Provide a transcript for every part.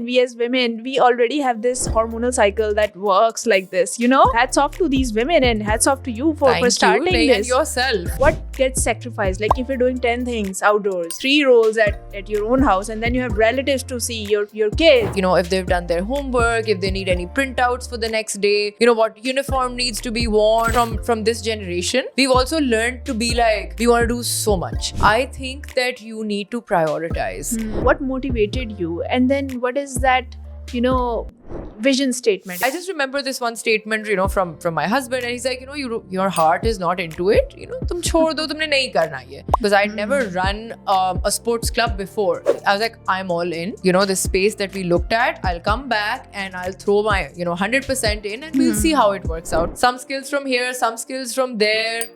We as women, we already have this hormonal cycle that works like this, you know? Hats off to these women and hats off to you for starting this. And yourself. What gets sacrificed? Like if you're doing 10 things outdoors, 3 roles at your own house, and then you have relatives to see, your kids. You know, if they've done their homework, if they need any printouts for the next day, you know, what uniform needs to be worn from this generation. We've also learned to be like, we want to do so much. I think that you need to prioritize. What motivated you? And then what is that, you know, vision statement? I just remember this one statement, you know, from my husband, and he's like, you know, your heart is not into it. You know, tum chhod do, tumne nahi karna ye. Because I'd never run a sports club before. I was like, I'm all in. You know, the space that we looked at, I'll come back and I'll throw my, 100% in, and we'll see how it works out. Some skills from here, some skills from there.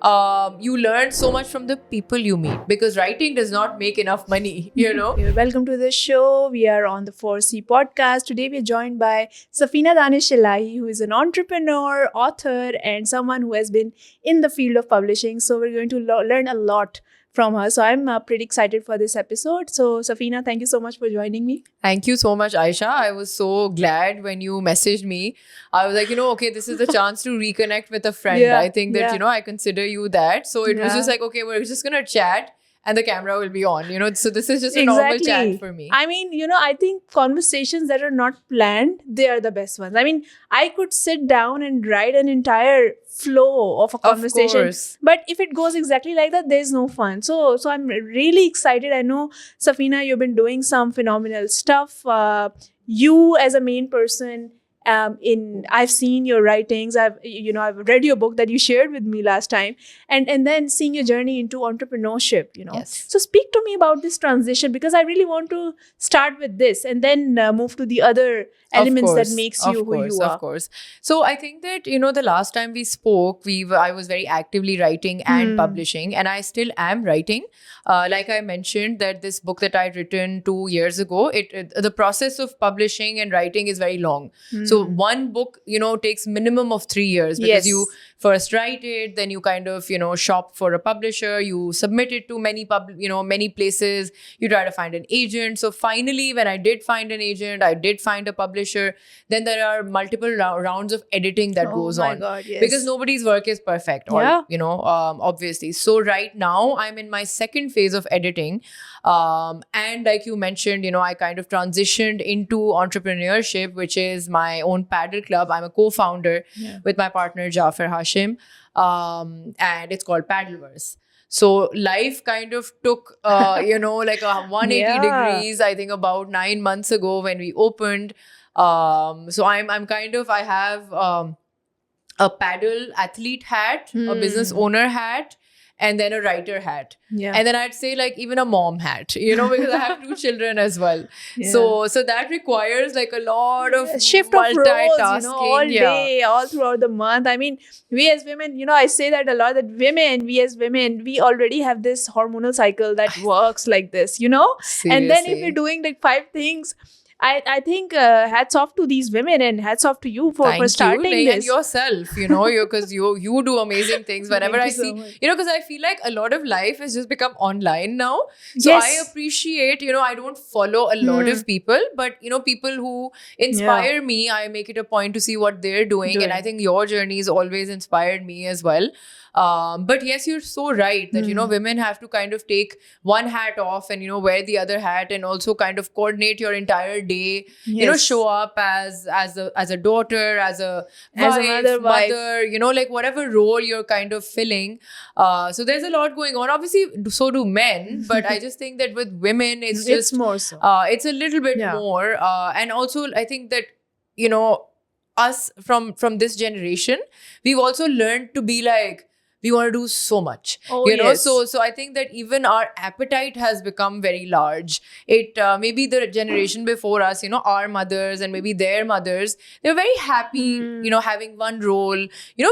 You learn so much from the people you meet, because writing does not make enough money, you know. Welcome to the show. We are on the 4C podcast. Today we're joined by Safina Danish Elahi, who is an entrepreneur, author, and someone who has been in the field of publishing. So we're going to learn a lot from her. So I'm pretty excited for this episode. So Safina, thank you so much for joining me. Thank you so much, Aisha. I was so glad when you messaged me. I was like, okay, this is the chance to reconnect with a friend. Yeah, I think that, I consider you that. So it was just like, okay, we're just going to chat. And the camera will be on, so this is just a normal chat for me. I mean, I think conversations that are not planned, they are the best ones. I mean, I could sit down and write an entire flow of a conversation. Of course. But if it goes exactly like that, there's no fun. So I'm really excited. I know, Safina, you've been doing some phenomenal stuff. You as a main person, I've seen your writings. I've read your book that you shared with me last time, and then seeing your journey into entrepreneurship. Yes. So speak to me about this transition, because I really want to start with this and then move to the other elements that makes you who you are. Of course. So I think that the last time we spoke, I was very actively writing and publishing, and I still am writing. Like I mentioned, that this book that I'd written 2 years ago, the process of publishing and writing is very long. So one book, takes minimum of 3 years, because you first write it, then you kind of, shop for a publisher, you submit it to many places, you try to find an agent. So finally, when I did find an agent, I did find a publisher, then there are multiple rounds of editing that goes on. God, yes. Because nobody's work is perfect, or, obviously. So right now, I'm in my second phase of editing. And like you mentioned, I kind of transitioned into entrepreneurship, which is my own paddle club. I'm a co-founder with my partner Jafar Hashim, and it's called Paddleverse. So life kind of took, like a 180 degrees, I think about 9 months ago when we opened. So I have a paddle athlete hat, a business owner hat, and then a writer hat. Yeah. And then I'd say like even a mom hat, because I have 2 children as well. Yeah. So that requires like a lot of shift of roles, multitasking. all day, all throughout the month. I mean, we as women, I say that a lot, that we as women, we already have this hormonal cycle that works like this, Seriously. And then if you're doing like 5 things, I think hats off to these women and hats off to you for starting this. And yourself, because you do amazing things whenever I see, because I feel like a lot of life has just become online now. So Yes. I appreciate, I don't follow a lot of people, but, people who inspire me, I make it a point to see what they're doing. And I think your journey has always inspired me as well. But yes, you're so right that, women have to kind of take one hat off and, wear the other hat, and also kind of coordinate your entire day, show up as a daughter, as a wife, mother, like whatever role you're kind of filling. So there's a lot going on. Obviously, so do men, but I just think that with women, it's just more so. It's a little bit more. And also, I think that, us from this generation, we've also learned to be like, we want to do so much, Yes. So I think that even our appetite has become very large. It maybe the generation before us, our mothers and maybe their mothers, they're very happy, having one role,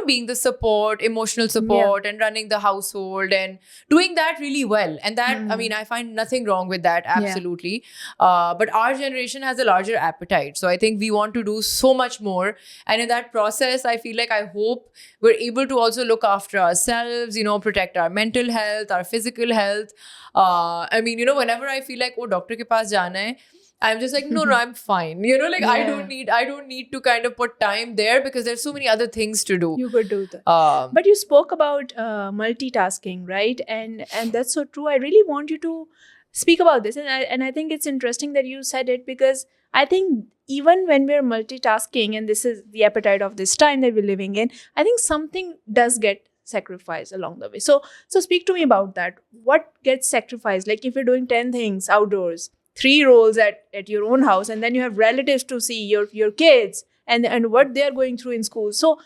being the support, emotional support, and running the household and doing that really well. And that, I mean, I find nothing wrong with that, absolutely. But our generation has a larger appetite. So I think we want to do so much more. And in that process, I feel like, I hope we're able to also look after ourselves, protect our mental health, our physical health. I mean, whenever I feel like, doctor ke paas jana hai, I'm just like, no, I'm fine. You know, like I don't need to kind of put time there because there's so many other things to do. You could do that. Um, But you spoke about multitasking, right? And that's so true. I really want you to speak about this, and I think it's interesting that you said it, because I think even when we're multitasking, and this is the appetite of this time that we're living in, I think something does get sacrificed along the way. So speak to me about that. What gets sacrificed? Like if you're doing 10 things outdoors, 3 roles at your own house, and then you have relatives to see, your kids, and what they're going through in school. So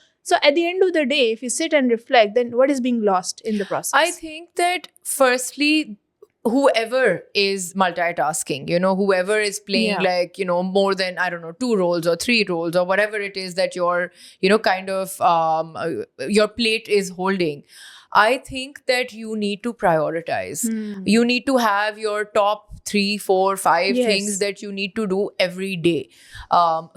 at the end of the day, if you sit and reflect, then what is being lost in the process? I think that firstly, whoever is multitasking, you know, whoever is playing like, you know, more than, I don't know, 2 roles or 3 roles or whatever it is that your, you know, kind of your plate is holding. I think that you need to prioritize. You need to have your top 3, 4, 5 things that you need to do every day.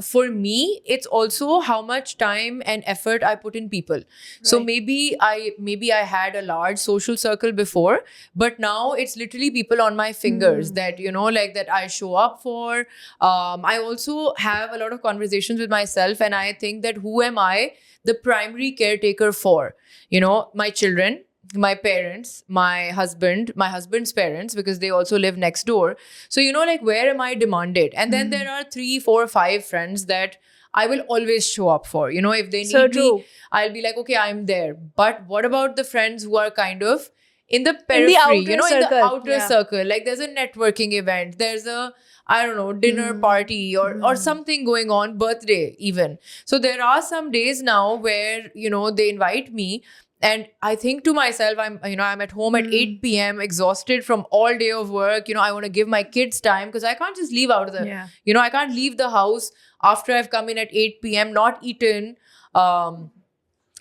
For me, it's also how much time and effort I put in people. So maybe I had a large social circle before, but now it's literally people on my fingers that, you know, like that I show up for. I also have a lot of conversations with myself, and I think that who am I the primary caretaker for? You know, my children, my parents, my husband's parents, because they also live next door. So, you know, like where am I demanded? And then there are 3, 4, 5 friends that I will always show up for. You know, if they need me, I'll be like, okay, I'm there. But what about the friends who are kind of in the periphery, in the outer circle? Like there's a networking event, there's a, I don't know, dinner party or something going on, birthday even. So there are some days now where, you know, they invite me, and I think to myself, I'm at home at 8 p.m. exhausted from all day of work. You know, I want to give my kids time because I can't just leave out of the, you know, I can't leave the house after I've come in at 8 p.m., not eaten.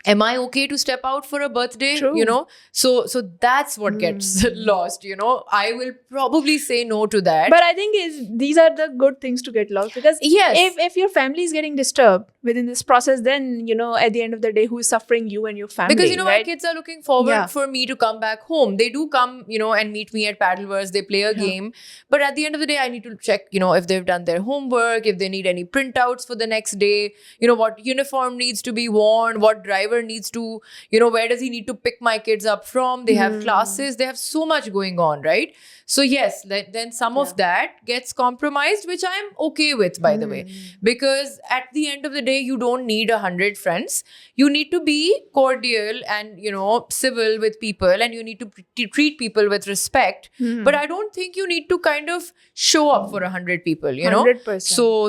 Am I okay to step out for a birthday? True. You know, so that's what gets lost. You know, I will probably say no to that. But I think these are the good things to get lost, because if your family is getting disturbed within this process, then, you know, at the end of the day, who is suffering? You and your family. Because, you know, my kids are looking forward for me to come back home. They do come, you know, and meet me at Paddleverse. They play a game. But at the end of the day, I need to check, you know, if they've done their homework, if they need any printouts for the next day, you know, what uniform needs to be worn, what driver needs to, you know, where does he need to pick my kids up from? They have classes. They have so much going on, right? So yes, then some of that gets compromised, which I'm okay with, by the way, because at the end of the day, you don't need 100 friends. You need to be cordial and, you know, civil with people, and you need to treat people with respect. But I don't think you need to kind of show up for 100 people, you know. 100%.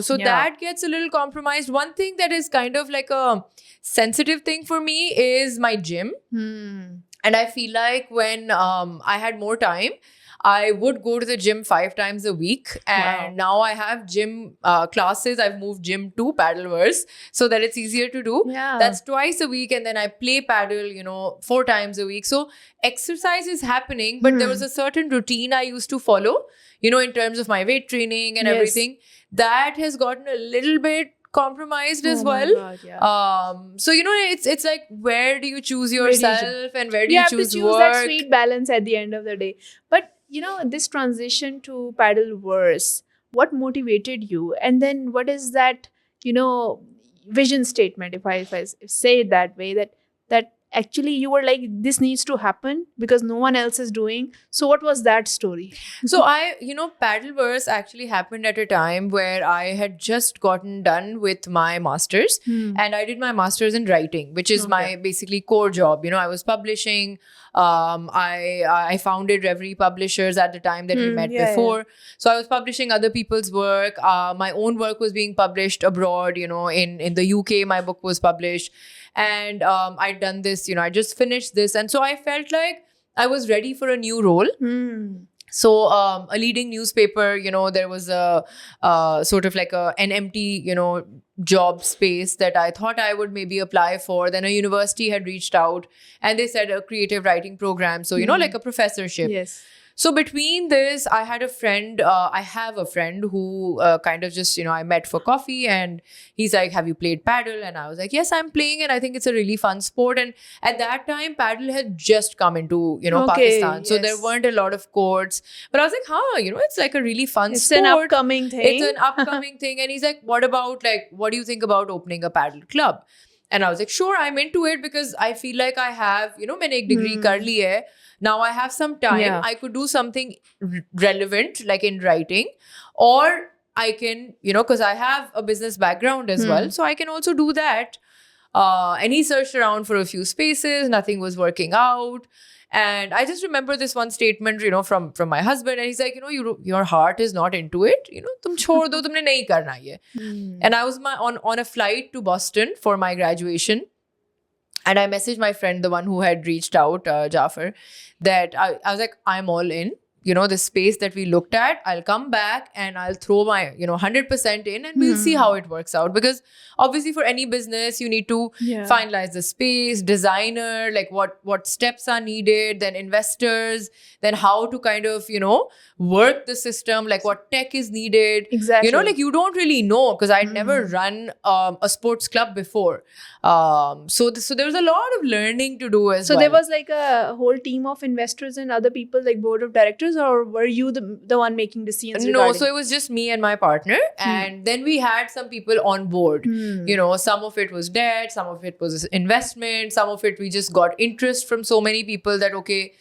So that gets a little compromised. One thing that is kind of like a sensitive thing for me is my gym. And I feel like when I had more time, I would go to the gym 5 times a week. And now I have gym classes. I've moved gym to Paddleverse so that it's easier to do. That's twice a week. And then I play paddle, you know, 4 times a week. So exercise is happening, but there was a certain routine I used to follow, you know, in terms of my weight training and everything. That has gotten a little bit compromised as well. God, so, you know, it's like, where do you choose yourself and where do you choose work? You have to choose that sweet balance at the end of the day. But, you know, this transition to Paddleverse, what motivated you? And then what is that, you know, vision statement, if I say it that way, that actually you were like, this needs to happen because no one else is doing. So what was that story? So Paddleverse actually happened at a time where I had just gotten done with my master's, and I did my master's in writing, which is my basically core job. You know, I was publishing. I founded Reverie Publishers at the time that we met before. So I was publishing other people's work. My own work was being published abroad, you know, in the UK, my book was published. And I'd done this, you know, I just finished this. And so I felt like I was ready for a new role. So a leading newspaper, you know, there was a sort of like an empty, you know, job space that I thought I would maybe apply for. Then a university had reached out and they said a creative writing program. So, you know, like a professorship. Yes. So between this, I had a friend, I have a friend who kind of just, I met for coffee, and he's like, have you played paddle? And I was like, yes, I'm playing, and I think it's a really fun sport. And at that time, paddle had just come into, Okay, Pakistan. So there yes. weren't a lot of courts. But I was like, it's like a really fun It's sport. an upcoming thing. It's an upcoming thing. And he's like, what do you think about opening a paddle club? And I was like, sure, I'm into it because I feel like I have, मैंने एक degree कर ली है. Now I have some time. Yeah. I could do something relevant, like in writing, or I can, because I have a business background as well. So I can also do that. And he searched around for a few spaces. Nothing was working out. And I just remember this one statement, from my husband. And he's like, your heart is not into it. तुम छोड़ दो, तुमने नहीं करना ये. And I was on a flight to Boston for my graduation. And I messaged my friend, the one who had reached out, Jafar, that I was like, I'm all in. The space that we looked at, I'll come back and I'll throw my, 100% in, and we'll see how it works out. Because obviously for any business, you need to finalize the space, designer, like what steps are needed, then investors, then how to kind of, work the system, like what tech is needed. Exactly. Like you don't really know, because I'd never run a sports club before. So there was a lot of learning to do as well. So there was like a whole team of investors and other people, like board of directors, or were you the one making decisions? No, so it was just me and my partner. And then we had some people on board. Some of it was debt, some of it was investment, some of it we just got interest from so many people that, okay,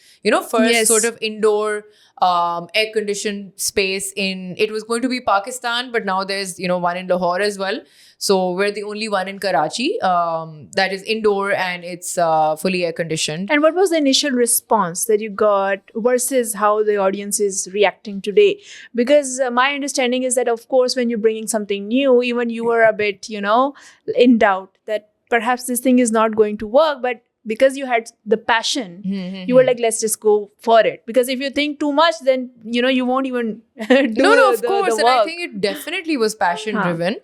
first sort of indoor air-conditioned space it was going to be Pakistan, but now there's, one in Lahore as well. So we're the only one in Karachi that is indoor and it's fully air-conditioned. And what was the initial response that you got versus how the audience is reacting today? Because my understanding is that, of course, when you're bringing something new, even you were a bit, in doubt that perhaps this thing is not going to work, but because you had the passion, you were like, let's just go for it. Because if you think too much, then, you won't even do No, of course. the And I work. think it definitely was passion driven.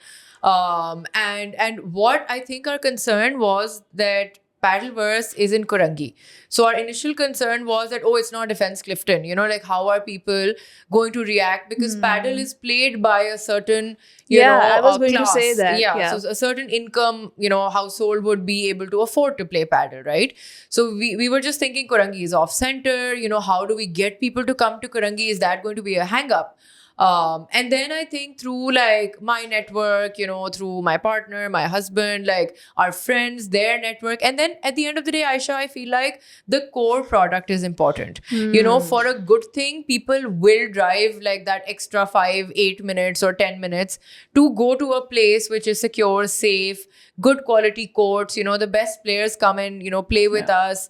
And what I think our concern was that Paddleverse is in Korangi. So our initial concern was that, it's not Defence Clifton. Like how are people going to react? Because paddle is played by a certain, I was going class. to say that. Yeah, so a certain income, household would be able to afford to play paddle, right? So we were just thinking Korangi is off center. How do we get people to come to Korangi? Is that going to be a hang up? And then I think through like my network, through my partner, my husband, like our friends, their network. And then at the end of the day, Aisha, I feel like the core product is important. For a good thing, people will drive like that extra 5-8 minutes or 10 minutes to go to a place which is secure, safe, good quality courts. The best players come and, play with us.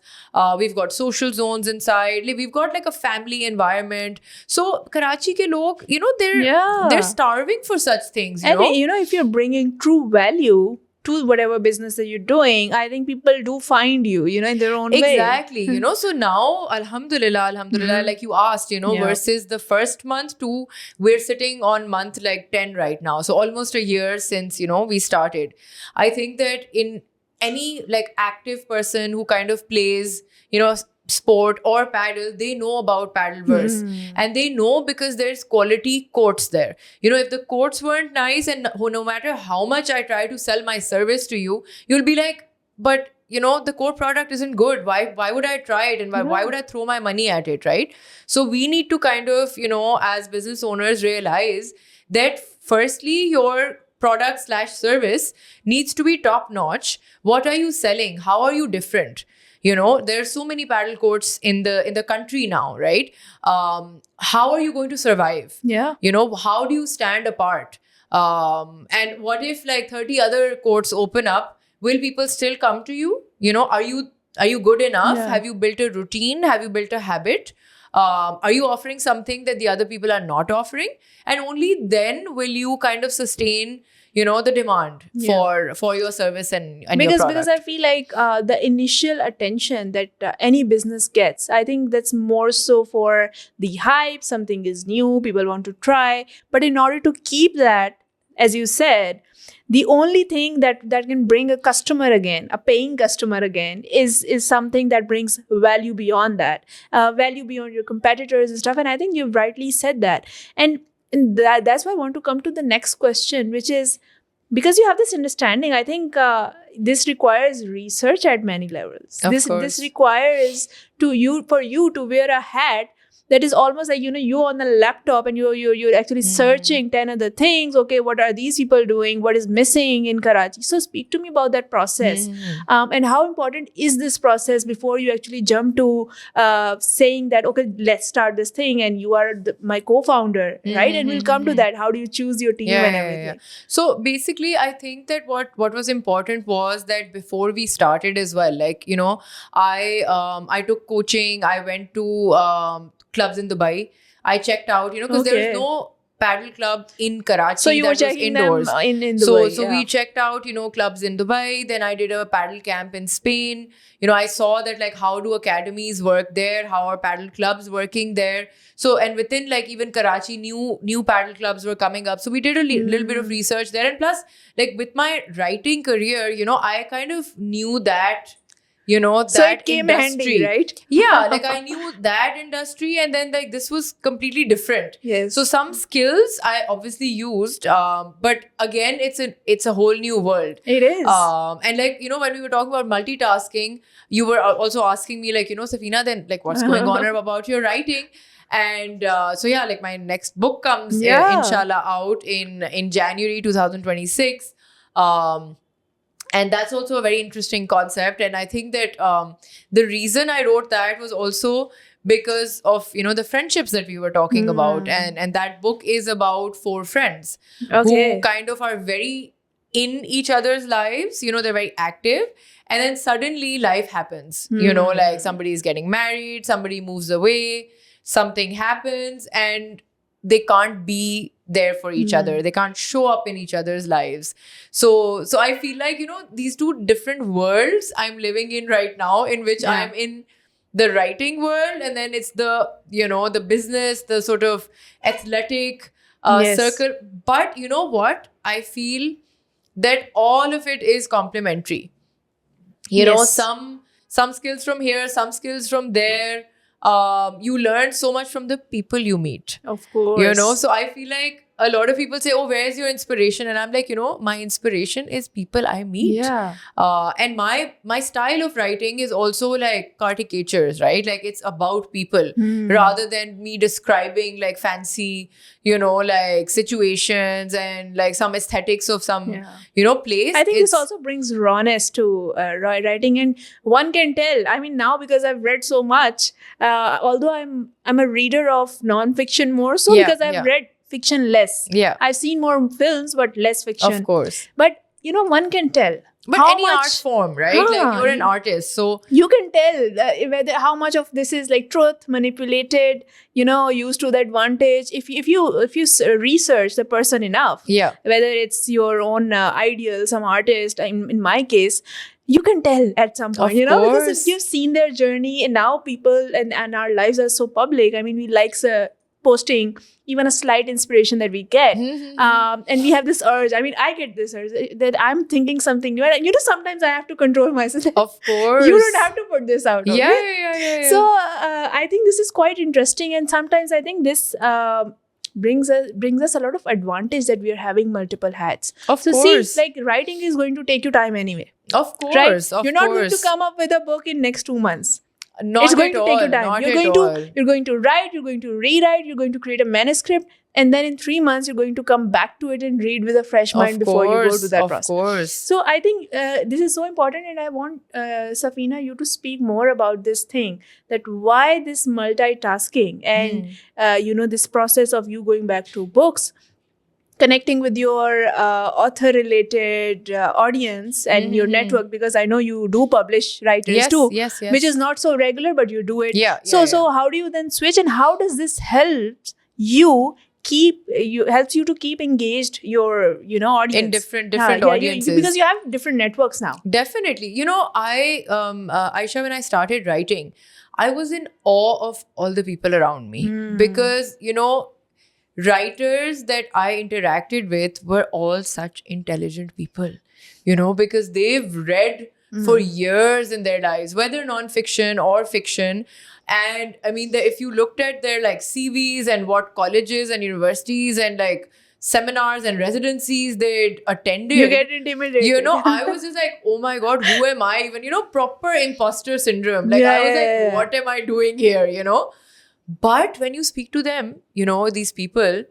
We've got social zones inside. We've got like a family environment. So Karachi ke log, they're starving for such things. And if you're bringing true value to whatever business that you're doing, I think people do find you, in their own way. Exactly. So now, alhamdulillah, like you asked, versus the first month to we're sitting on month like 10 right now. So almost a year since, we started. I think that in any like active person who kind of plays, sport or paddle, they know about Paddleverse. And they know because there's quality courts there. If the courts weren't nice, and no matter how much I try to sell my service to you, you'll be like, but the core product isn't good. Why would I try it? And why would I throw my money at it, right? So we need to kind of, as business owners realize that firstly, your product/service needs to be top notch. What are you selling? How are you different? There are so many paddle courts in the country now, right? How are you going to survive? Yeah. How do you stand apart? And what if like 30 other courts open up? Will people still come to you? Are you good enough? Yeah. Have you built a routine? Have you built a habit? Are you offering something that the other people are not offering? And only then will you kind of sustain the demand for your service and your product. Because I feel like the initial attention that any business gets, I think that's more so for the hype. Something is new, people want to try. But in order to keep that, as you said, the only thing that can bring a customer again, a paying customer again, is something that brings value beyond that, value beyond your competitors and stuff. And I think you've rightly said that. And that's why I want to come to the next question, which is, because you have this understanding, I think this requires research at many levels. Of This course. requires for you to wear a hat that is almost like, you're on the laptop and you're actually searching 10 other things. Okay, what are these people doing? What is missing in Karachi? So speak to me about that process, and how important is this process before you actually jump to saying that, okay, let's start this thing, and you are my co-founder, right? And we'll come to that. How do you choose your team and everything? So basically, I think that what was important was that before we started as well, like, I took coaching. I went to clubs in Dubai. I checked out, because there was no paddle club in Karachi. So you were that was checking indoors. them in Dubai. So we checked out, clubs in Dubai. Then I did a paddle camp in Spain. I saw that, like, how do academies work there? How are paddle clubs working there? So, and within, like, even Karachi, new paddle clubs were coming up. So we did a little bit of research there. And plus, like, with my writing career, I kind of knew that, that so it came industry. handy, right? Yeah, like, I knew that industry, and then, like, this was completely different. Yes. So some skills I obviously used, but again, it's a whole new world. It is. And, like, when we were talking about multitasking, you were also asking me, like, Safina, then, like, what's going on about your writing? And so yeah, like, my next book comes inshallah out in January 2026. And that's also a very interesting concept. And I think that the reason I wrote that was also because of, the friendships that we were talking about. And that book is about 4 friends who kind of are very in each other's lives. They're very active. And then suddenly life happens. Like, somebody is getting married, somebody moves away, something happens, and they can't be there for each other. They can't show up in each other's lives. So I feel like, these 2 different worlds I'm living in right now, in which I'm in the writing world, and then it's the, the business, the sort of athletic circle. But you know what? I feel that all of it is complementary. Some skills from here, some skills from there. You learn so much from the people you meet. Of course. So I feel like a lot of people say, oh, where's your inspiration? And I'm like, my inspiration is people I meet. Yeah. And my style of writing is also like caricatures, right? Like, it's about people rather than me describing, like, fancy, like, situations and, like, some aesthetics of some, place. I think this also brings rawness to writing, and one can tell. I mean, now, because I've read so much, although I'm a reader of non-fiction more so, because I've read fiction less. Yeah. I've seen more films, but less fiction. Of course. But, one can tell. But any art form, right? Like, you're an artist, so you can tell whether how much of this is, like, truth manipulated, used to the advantage. If you research the person enough, whether it's your own ideal, some artist, in my case, you can tell at some point, because if you've seen their journey, and now people and our lives are so public. I mean, we like posting even a slight inspiration that we get, and we have this urge. I mean, I get this urge that I'm thinking something new, and sometimes I have to control myself. Of course, you don't have to put this out. Okay? Yeah. So I think this is quite interesting, and sometimes I think this brings us a lot of advantage that we are having multiple hats. Of course. See, like, writing is going to take you time anyway. Of course, right? You're not going to come up with a book in next 2 months. It's going to take you time. You're going to write, you're going to rewrite, you're going to create a manuscript, and then in 3 months you're going to come back to it and read with a fresh mind before you go to that process. Of course. So I think this is so important, and I want Safina, you to speak more about this thing, that why this multitasking and this process of you going back to books, connecting with your author-related audience and your network, because I know you do publish writers too, yes. which is not so regular, but you do it. So how do you then switch, and how does this help you helps you to keep engaged your audience in different audiences, because you have different networks now? Definitely. I Aisha, when I started writing, I was in awe of all the people around me, because writers that I interacted with were all such intelligent people, you know, because they've read for years in their lives, whether non-fiction or fiction. And I mean, if you looked at their like CVs and what colleges and universities and like seminars and residencies they'd attended, You get intimidated. you know, I was just like, oh my God, who am I even? You know, proper imposter syndrome. Like, I was like, what am I doing here? You know? But when you speak to them, you know, these people,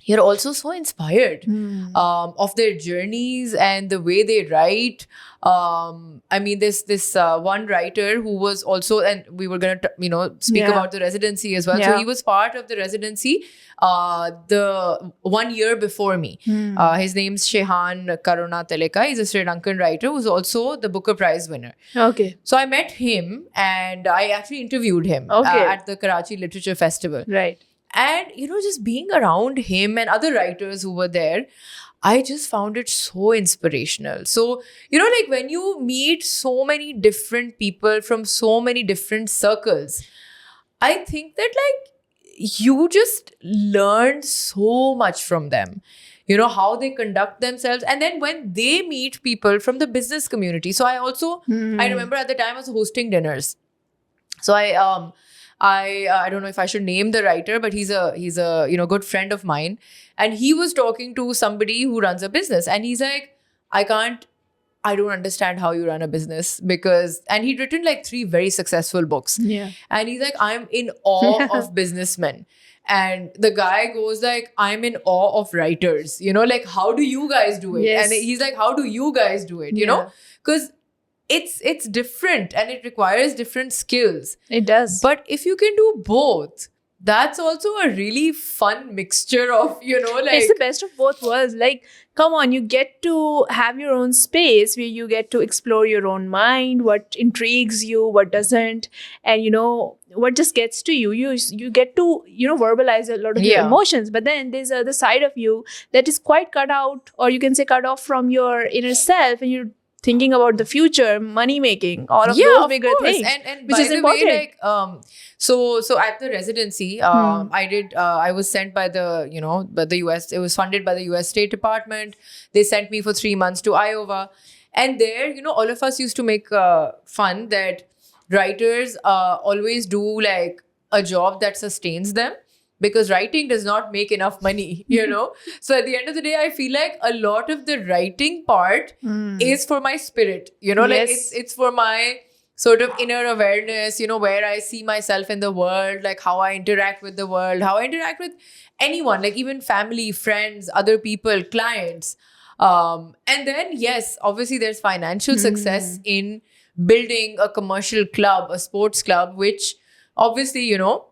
you're also so inspired of their journeys and the way they write. I mean, this one writer who was also, and we were going to, speak about the residency as well. So he was part of the residency the 1 year before me. His name's Shehan Karunatilaka. He's a Sri Lankan writer who's also the Booker Prize winner. Okay. So I met him and I actually interviewed him at the Karachi Literature Festival. Right. And, you know, just being around him and other writers who were there, I just found it so inspirational. So, you know, like when you meet so many different people from so many different circles, I think that like you just learn so much from them. You know, how they conduct themselves. And then when they meet people from the business community. So I also, I remember at the time I was hosting dinners. So I don't know if I should name the writer, but he's a good friend of mine, and he was talking to somebody who runs a business, and he's like, I don't understand how you run a business and he'd written like 3 very successful books, and he's like, I'm in awe of businessmen, and the guy goes like, I'm in awe of writers, you know, like how do you guys do it? And he's like, how do you guys do it? You know, because it's different and it requires different skills. It does. But if you can do both, that's also a really fun mixture of, you know, like... It's the best of both worlds. Like, come on, you get to have your own space where you get to explore your own mind, what intrigues you, what doesn't, and, you know, what just gets to you. You get to, you know, verbalize a lot of your emotions. But then there's the side of you that is quite cut out, or you can say cut off from your inner self, and you're thinking about the future, money making, all of those bigger things, and which is important. Way, like, so at the residency, I was sent by the US. It was funded by the US State Department. They sent me for 3 months to Iowa, and there, you know, all of us used to make fun that writers always do like a job that sustains them. Because writing does not make enough money, you know? So at the end of the day, I feel like a lot of the writing part is for my spirit, you know? Like it's for my sort of inner awareness, you know, where I see myself in the world, like how I interact with the world, how I interact with anyone, like even family, friends, other people, clients. And then, yes, obviously there's financial success in building a commercial club, a sports club, which obviously, you know,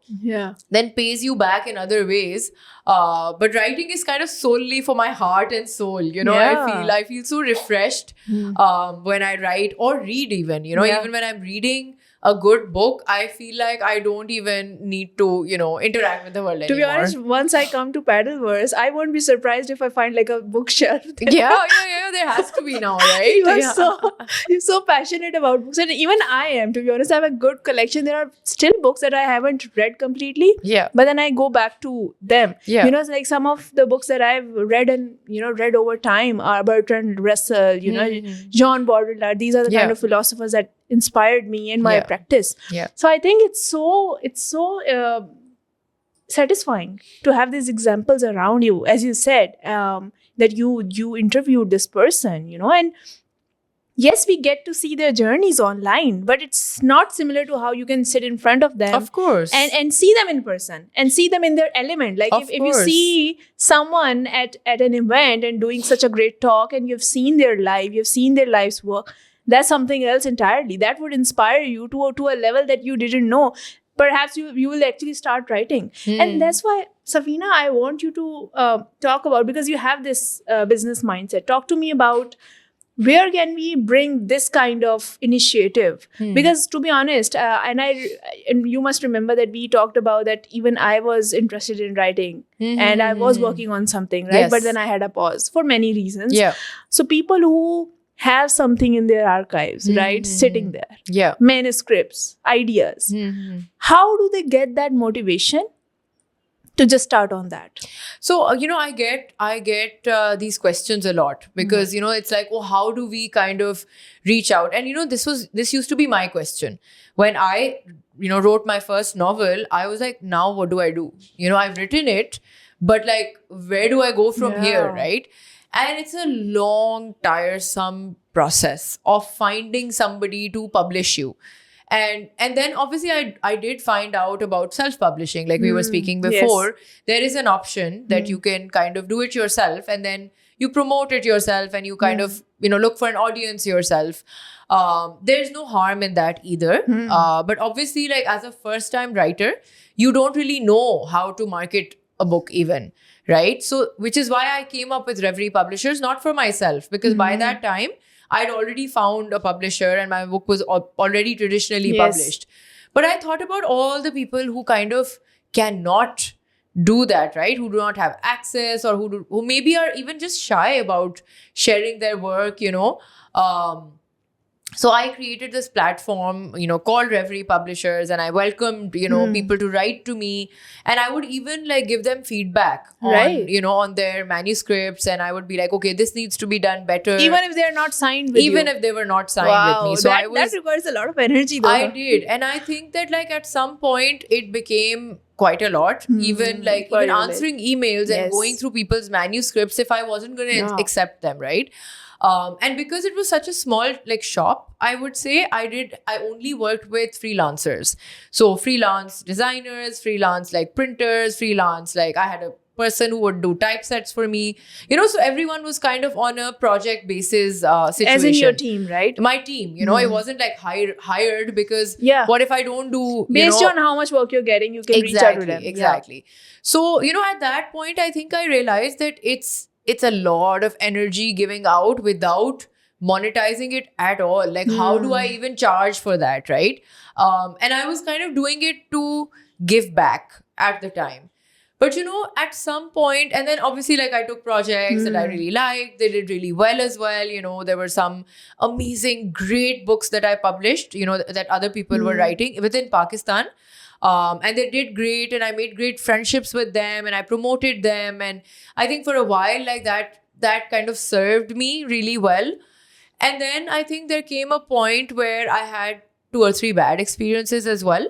then pays you back in other ways. But writing is kind of solely for my heart and soul, you know. I feel so refreshed when I write or read even, you know, even when I'm reading a good book, I feel like I don't even need to, you know, interact with the world anymore. To be honest, once I come to Paddleverse, I won't be surprised if I find like a bookshelf there. Yeah, there has to be now, right? You're so passionate about books, and even I am, to be honest. I have a good collection. There are still books that I haven't read completely, but then I go back to them. You know, it's like some of the books that I've read and, you know, read over time are Bertrand Russell, you know, John Baudrillard. These are the kind of philosophers that inspired me in my practice. So I think it's so satisfying to have these examples around you, as you said, that you interviewed this person, you know, and yes, we get to see their journeys online, but it's not similar to how you can sit in front of them, of course, and see them in person and see them in their element. Like if you see someone at an event and doing such a great talk, and you've seen their life, you've seen their life's work, that's something else entirely. That would inspire you to a level that you didn't know. Perhaps you will actually start writing. And that's why, Safina, I want you to talk about, because you have this business mindset. Talk to me about where can we bring this kind of initiative? Because to be honest, and you must remember that we talked about that even I was interested in writing and I was working on something, right? But then I had a pause for many reasons. So people who have something in their archives, right? Sitting there. Manuscripts, ideas. How do they get that motivation to just start on that? So I get these questions a lot because it's like, oh, how do we kind of reach out? And this used to be my question when I wrote my first novel. I was like, now what do I do? I've written it, but like, where do I go from here, right? And it's a long, tiresome process of finding somebody to publish you. And then obviously I did find out about self-publishing, like we were speaking before. Yes. There is an option that you can kind of do it yourself, and then you promote it yourself, and you kind of look for an audience yourself. There's no harm in that either. But obviously, like as a first-time writer, you don't really know how to market a book even, right? So which is why I came up with Reverie Publishers, not for myself, because by that time I'd already found a publisher and my book was already traditionally published. But I thought about all the people who kind of cannot do that, right? Who do not have access, or who maybe are even just shy about sharing their work, So I created this platform, called Reverie Publishers, and I welcomed, people to write to me, and I would even like give them feedback on, on their manuscripts, and I would be like, okay, this needs to be done better. Even if they're not signed with you. Even if they were not signed with me. So that requires a lot of energy though. I did. And I think that like at some point it became quite a lot, even answering emails and going through people's manuscripts if I wasn't going to accept them, right? And because it was such a small like shop, I would say I only worked with freelancers. So freelance designers, freelance like printers, freelance, like I had a person who would do typesets for me, so everyone was kind of on a project basis situation. As in your team, right? My team, it wasn't like hired because what if I don't do... Based on how much work you're getting, you can reach out to them. Exactly. So, at that point, I think I realized that it's a lot of energy giving out without monetizing it at all. Like, how do I even charge for that, right? And I was kind of doing it to give back at the time. But, at some point, and then obviously, like, I took projects that I really liked. They did really well as well. There were some amazing, great books that I published, that other people were writing within Pakistan. And they did great, and I made great friendships with them, and I promoted them. And I think for a while, like that kind of served me really well. And then I think there came a point where I had 2 or 3 bad experiences as well,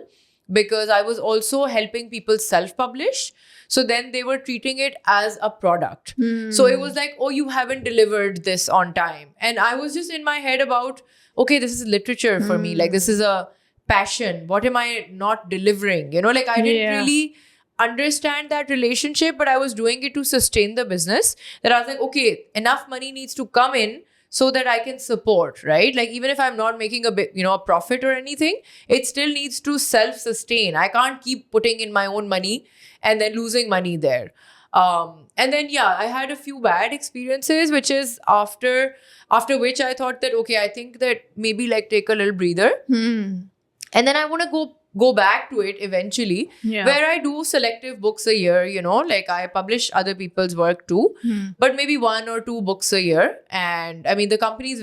because I was also helping people self-publish. So then they were treating it as a product. So it was like, oh, you haven't delivered this on time. And I was just in my head about, okay, this is literature for me. Like, this is a passion. What am I not delivering? Like I didn't really understand that relationship, but I was doing it to sustain the business. That I was like, okay, enough money needs to come in so that I can support, right? Like, even if I'm not making a bit, a profit or anything, it still needs to self-sustain. I can't keep putting in my own money and then losing money there. And then, I had a few bad experiences, which is after which I thought that, okay, I think that maybe like take a little breather. And then I want to go back to it eventually, where I do selective books a year, like I publish other people's work too, but maybe 1 or 2 books a year. And I mean, the company is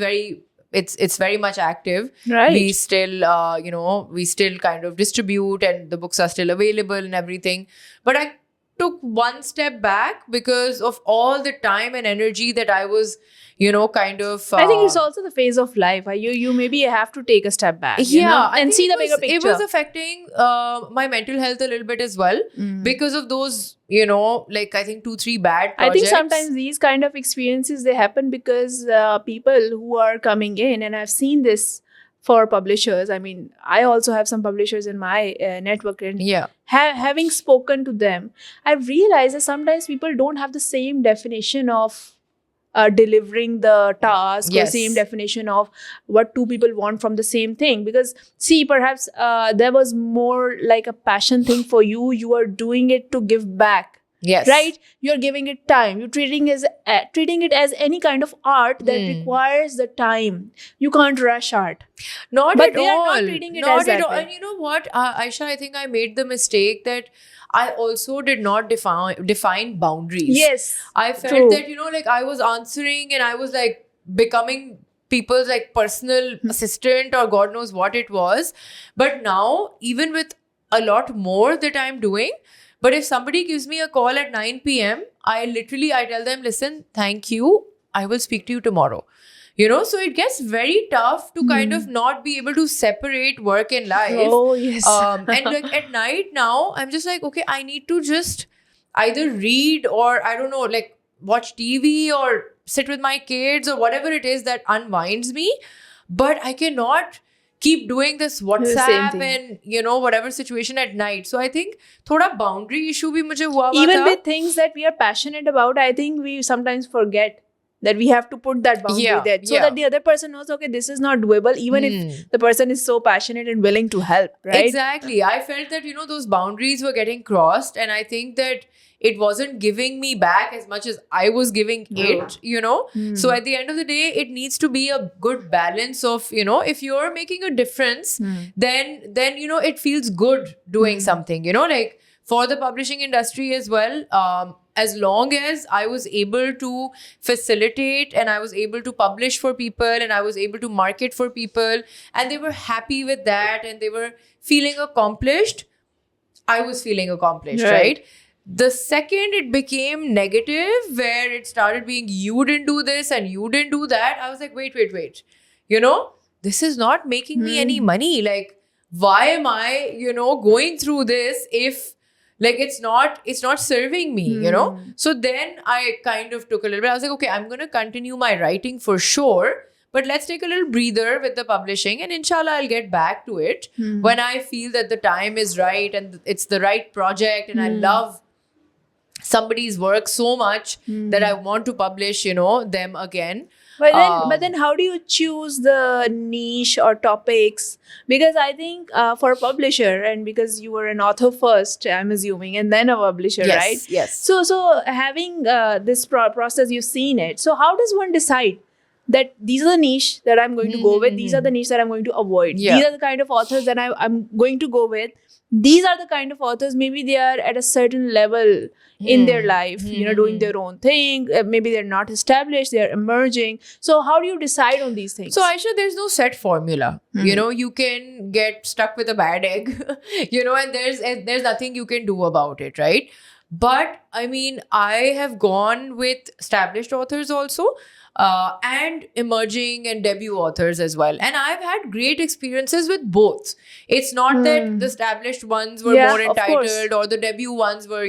it's very much active. Right. We still, we still kind of distribute, and the books are still available and everything. But I took one step back because of all the time and energy that I was, kind of... I think it's also the phase of life. You maybe have to take a step back. And see the bigger picture. It was affecting my mental health a little bit as well because of those, like I think 2-3 bad projects. I think sometimes these kind of experiences, they happen because people who are coming in, and I've seen this for publishers. I mean, I also have some publishers in my network, and having spoken to them, I've realized that sometimes people don't have the same definition of delivering the task, or same definition of what 2 people want from the same thing. Because see, perhaps there was more like a passion thing for you. You are doing it to give back. Yes. Right? You're giving it time. You're treating it as any kind of art that requires the time. You can't rush art. But they are not treating it as that way. And you know what, Aisha, I think I made the mistake that I also did not define boundaries. Yes. I felt that, like I was answering and I was like becoming people's like personal assistant, or God knows what it was. But now, even with a lot more that I'm doing, But if somebody gives me a call at 9 p.m., I tell them, listen, thank you. I will speak to you tomorrow. So it gets very tough to kind of not be able to separate work and life. Oh, yes. And like at night now, I'm just like, okay, I need to just either read or I don't know, like watch TV or sit with my kids or whatever it is that unwinds me. But I cannot keep doing this WhatsApp and whatever situation at night. So I think thoda boundary issue bhi mujhe hua Even tha. with things that we are passionate about, I think we sometimes forget that we have to put that boundary there so that the other person knows, okay, this is not doable, even if the person is so passionate and willing to help, right? Exactly. I felt that, those boundaries were getting crossed, and I think that it wasn't giving me back as much as I was giving it, So at the end of the day, it needs to be a good balance of, if you're making a difference, then it feels good doing something, like for the publishing industry as well. As long as I was able to facilitate and I was able to publish for people and I was able to market for people and they were happy with that and they were feeling accomplished, I was feeling accomplished, right? The second it became negative, where it started being, you didn't do this and you didn't do that, I was like, wait. This is not making me any money. Like, why am I, going through this if like it's not serving me, So then I kind of took a little bit. I was like, okay, I'm going to continue my writing for sure, but let's take a little breather with the publishing and inshallah I'll get back to it when I feel that the time is right and it's the right project and I love somebody's work so much that I want to publish, them again. But then how do you choose the niche or topics? Because I think for a publisher, and because you were an author first, I'm assuming, and then a publisher, right? Yes. So having this process, you've seen it. So how does one decide that these are the niche that I'm going to go with? These are the niche that I'm going to avoid. Yeah. These are the kind of authors that I'm going to go with. These are the kind of authors, maybe they are at a certain level in their life, doing their own thing. Maybe they're not established, they're emerging. So how do you decide on these things? So Aisha, there's no set formula. You can get stuck with a bad egg, and there's nothing you can do about it, right? But I mean, I have gone with established authors also. And emerging and debut authors as well. And I've had great experiences with both. It's not that the established ones were more entitled or the debut ones were,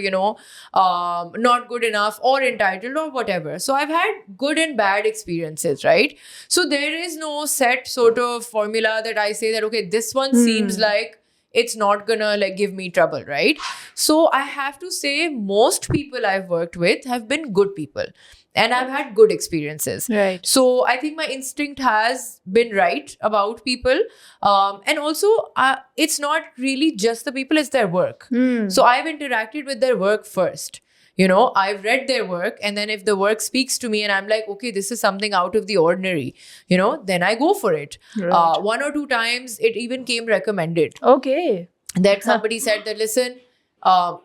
not good enough or entitled or whatever. So I've had good and bad experiences, right? So there is no set sort of formula that I say that, okay, this one seems like it's not gonna like give me trouble, right? So I have to say most people I've worked with have been good people. And I've had good experiences. Right. So I think my instinct has been right about people. And also, it's not really just the people, it's their work. So I've interacted with their work first. I've read their work. And then if the work speaks to me and I'm like, okay, this is something out of the ordinary, then I go for it. Right. 1 or 2 times, it even came recommended. Okay. That somebody said that, listen,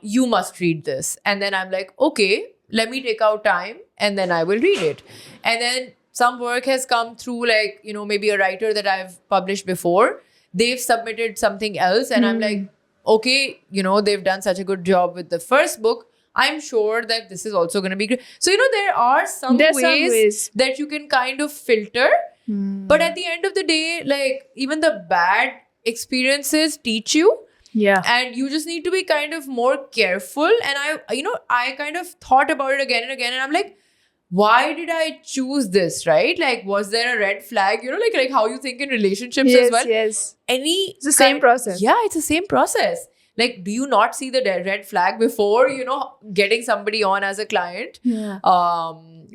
you must read this. And then I'm like, okay, let me take out time and then I will read it. And then some work has come through, like, maybe a writer that I've published before, they've submitted something else and I'm like, okay, they've done such a good job with the first book, I'm sure that this is also going to be great. So, there are some ways that you can kind of filter. But at the end of the day, like, even the bad experiences teach you. Yeah. And you just need to be kind of more careful. And I kind of thought about it again and again. And I'm like, why did I choose this, right? Like, was there a red flag? Like how you think in relationships as well. Yes. It's the same process. Yeah, it's the same process. Like, do you not see the red flag before, getting somebody on as a client? Yeah.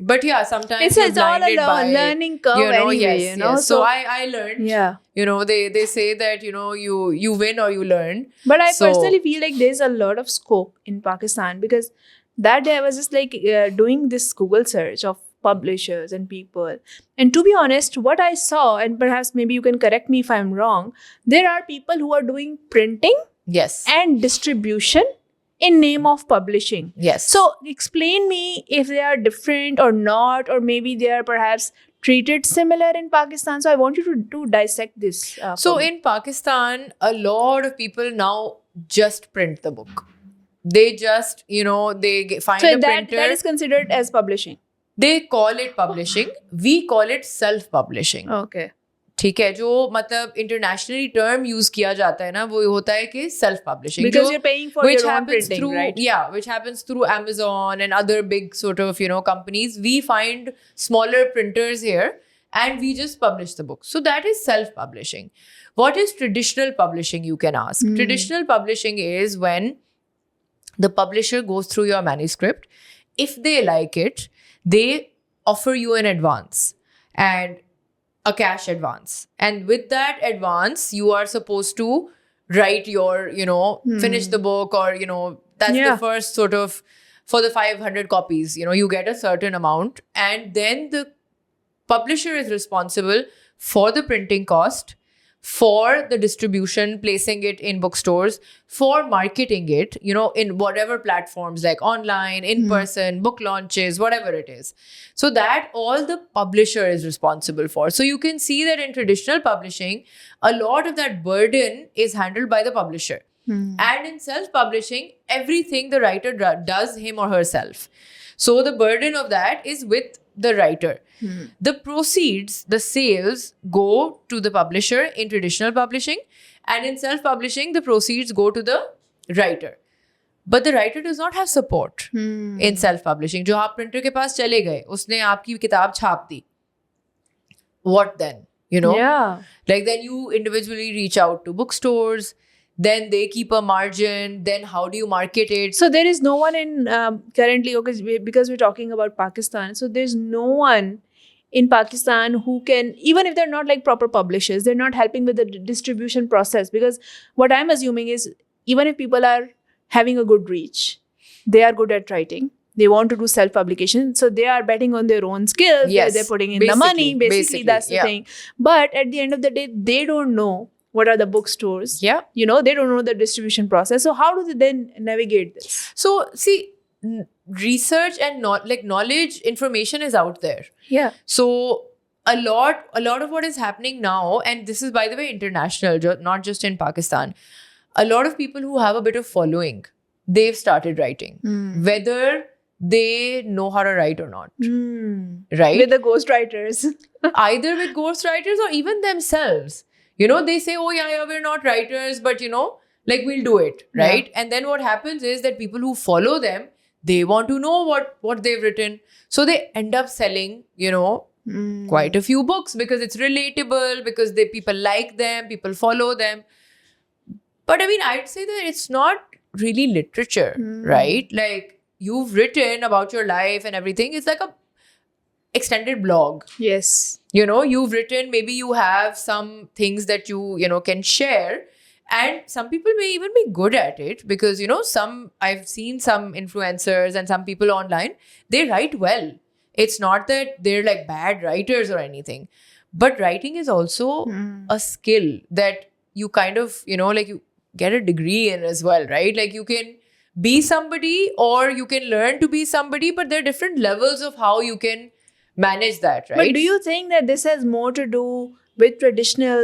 But yeah, sometimes it's all a learning curve anyway, Yes. So I learned. Yeah. They say that, you win or you learn. But I personally feel like there's a lot of scope in Pakistan, because that day I was just like doing this Google search of publishers and people. And to be honest, what I saw, and perhaps maybe you can correct me if I'm wrong, there are people who are doing printing Yes. and distribution in name of publishing. Yes. So explain me if they are different or not, or maybe they are perhaps treated similar in Pakistan. So I want you to dissect this. So in Pakistan, a lot of people now just print the book. They just, they find So a printer. that is considered as publishing. They call it publishing. We call it self-publishing. Okay. ठीक है, जो मतलब internationally term use किया जाता है ना, वो होता है कि self publishing, Because you're paying for which your own happens printing, through, right? yeah, which happens through Amazon and other big sort of companies. We find smaller printers here and we just publish the book. So that is self publishing. What is traditional publishing, you can ask? Traditional publishing is when the publisher goes through your manuscript. If they like it, they offer you an advance and a cash advance, and with that advance you are supposed to write your finish the book, or that's the first sort of, for the 500 copies, you get a certain amount, and then the publisher is responsible for the printing cost, for the distribution, placing it in bookstores, for marketing it, in whatever platforms like online, in person, book launches, whatever it is. So that all the publisher is responsible for. So you can see that in traditional publishing, a lot of that burden is handled by the publisher. And in self-publishing, everything the writer does him or herself. So the burden of that is with the writer. The proceeds, the sales, go to the publisher in traditional publishing, and in self-publishing, the proceeds go to the writer. But the writer does not have support in self-publishing. जो आप printer के पास चले गए, उसने आपकी किताब छाप दी. What then? Yeah. Like then you individually reach out to bookstores. Then they keep a margin. Then how do you market it? So there is no one in currently, okay, because we're talking about Pakistan. So there's no one in Pakistan who can, even if they're not like proper publishers, they're not helping with the distribution process. Because what I'm assuming is, even if people are having a good reach, they are good at writing, they want to do self-publication, so they are betting on their own skills. Yes, they're putting in the money. Basically, that's the thing. But at the end of the day, they don't know what are the bookstores. Yeah. They don't know the distribution process. So how do they then navigate this? So see, research and knowledge, information is out there. Yeah. So a lot of what is happening now, and this is by the way international, not just in Pakistan, a lot of people who have a bit of following, they've started writing, whether they know how to write or not. Right? With the ghostwriters. Either with ghostwriters or even themselves. They say, oh yeah, we're not writers, but like we'll do it, right? Yeah. And then what happens is that people who follow them, they want to know what they've written. So they end up selling, quite a few books because it's relatable, because people like them, people follow them. But I mean, I'd say that it's not really literature, right? Like you've written about your life and everything. It's like a extended blog. Yes. You've written, maybe you have some things that you can share. And some people may even be good at it because, I've seen some influencers and some people online, they write well. It's not that they're like bad writers or anything. But writing is also a skill that you kind of, like you get a degree in as well, right? Like you can be somebody or you can learn to be somebody, but there are different levels of how you can manage that, right? But do you think that this has more to do with traditional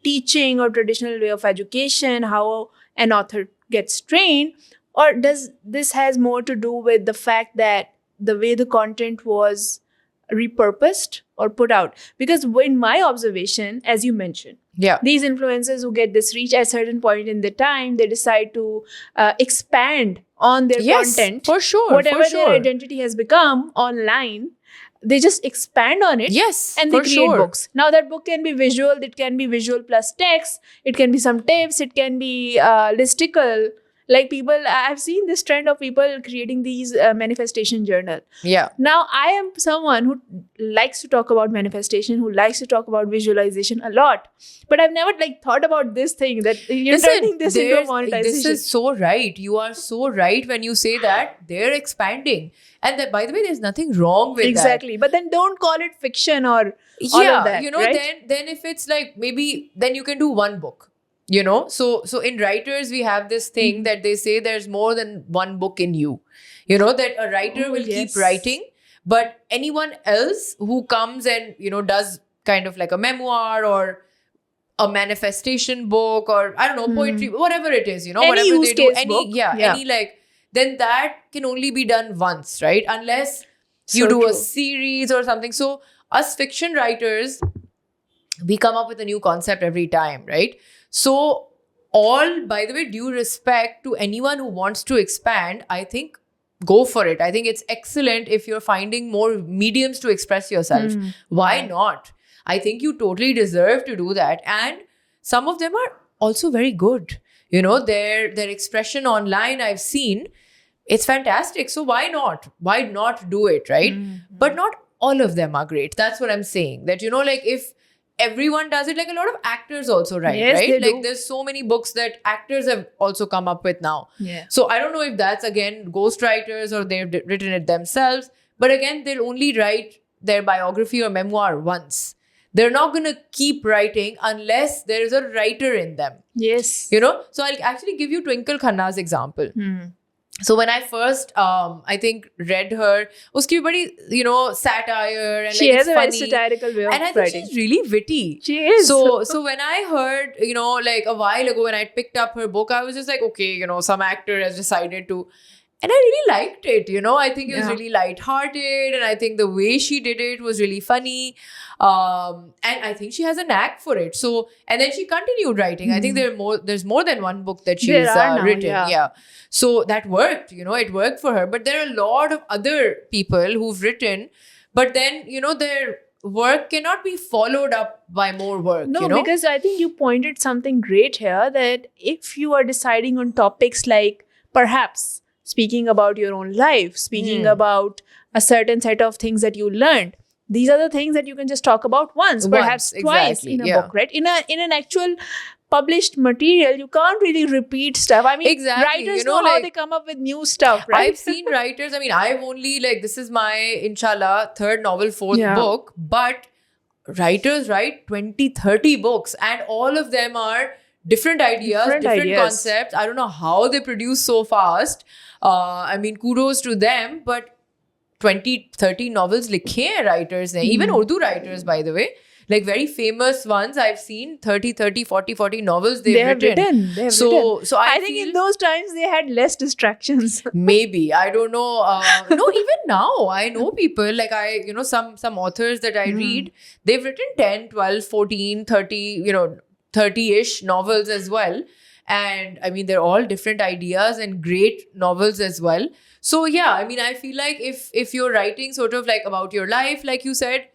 teaching or traditional way of education, how an author gets trained, or does this has more to do with the fact that the way the content was repurposed or put out? Because in my observation, as you mentioned, these influencers who get this reach at a certain point in the time, they decide to expand on their content. For sure. Whatever their identity has become online, they just expand on it. Yes, and they create books. Now that book can be visual, it can be visual plus text, it can be some tips, it can be listicle. Like I've seen this trend of people creating these manifestation journal. Yeah. Now I am someone who likes to talk about manifestation, who likes to talk about visualization a lot. But I've never thought about this thing that you're turning this into monetization. This is so right. You are so right when you say that they're expanding. And that, by the way, there's nothing wrong with that. Exactly. But then don't call it fiction or all of that, right? then if it's like, maybe then you can do one book. So in writers, we have this thing that they say there's more than one book in you. That a writer will keep writing, but anyone else who comes and, does kind of like a memoir or a manifestation book or I don't know, poetry, whatever it is, you know, Any whatever use they do, case book. any like, then that can only be done once, right? Unless you So do a true. series or something. So us fiction writers, we come up with a new concept every time, right? So all, by the way, due respect to anyone who wants to expand, I think go for it. I think it's excellent if you're finding more mediums to express yourself. Why not? I think you totally deserve to do that. And some of them are also very good. You know, their expression online I've seen, it's fantastic. So why not? Why not do it, right? But not all of them are great. That's what I'm saying. That, you know, like if everyone does it, like a lot of actors also write, Yes, right? they Like do. there's so many books that actors have also come up with now. Yeah. So I don't know if that's again ghostwriters or they've written it themselves. But again, they'll only write their biography or memoir once. They're not going to keep writing unless there is a writer in them. Yes. You know? So I'll actually give you Twinkle Khanna's example. So when I first, I think, read her, uski badi, you know, satire and She like, has it's a very funny. satirical way of And I think writing. she's really witty. She is. So when I heard, you know, like a while ago when I picked up her book, I was just like, okay, you know, some actor has decided to. And I really liked it, you know. I think it was Yeah. really lighthearted, and I think the way she did it was really funny. And I think she has a knack for it. So, and then she continued writing. I think there's more than one book that she's There are now, written. yeah. So that worked, you know, it worked for her. But there are a lot of other people who've written, but then, you know, their work cannot be followed up by more work. No, you know? because I think you pointed something great here, that if you are deciding on topics like perhaps speaking about your own life, speaking about a certain set of things that you learned, these are the things that you can just talk about once, perhaps twice exactly, in a yeah. book, right? In an actual published material, you can't really repeat stuff. I mean, Exactly, writers you know, know how like, they come up with new stuff, right? I've seen writers, I mean, I've only, like, this is my, inshallah, third novel, fourth Yeah. book, but writers write 20, 30 books, and all of them are different ideas, Different different ideas. concepts. I don't know how they produce so fast. I mean, kudos to them, but 20, 30 novels likhe hain writers ne. Even Urdu writers, by the way. Like very famous ones I've seen, 30, 40 novels they've They have written. They have So written. so I think feel in those times they had less distractions. maybe, I don't know. No, even now I know people like you know, some authors that I read, they've written 10, 12, 14, 30, you know, 30-ish novels as well. And I mean, they're all different ideas and great novels as well. So yeah, I mean, I feel like if you're writing sort of like about your life, like you said,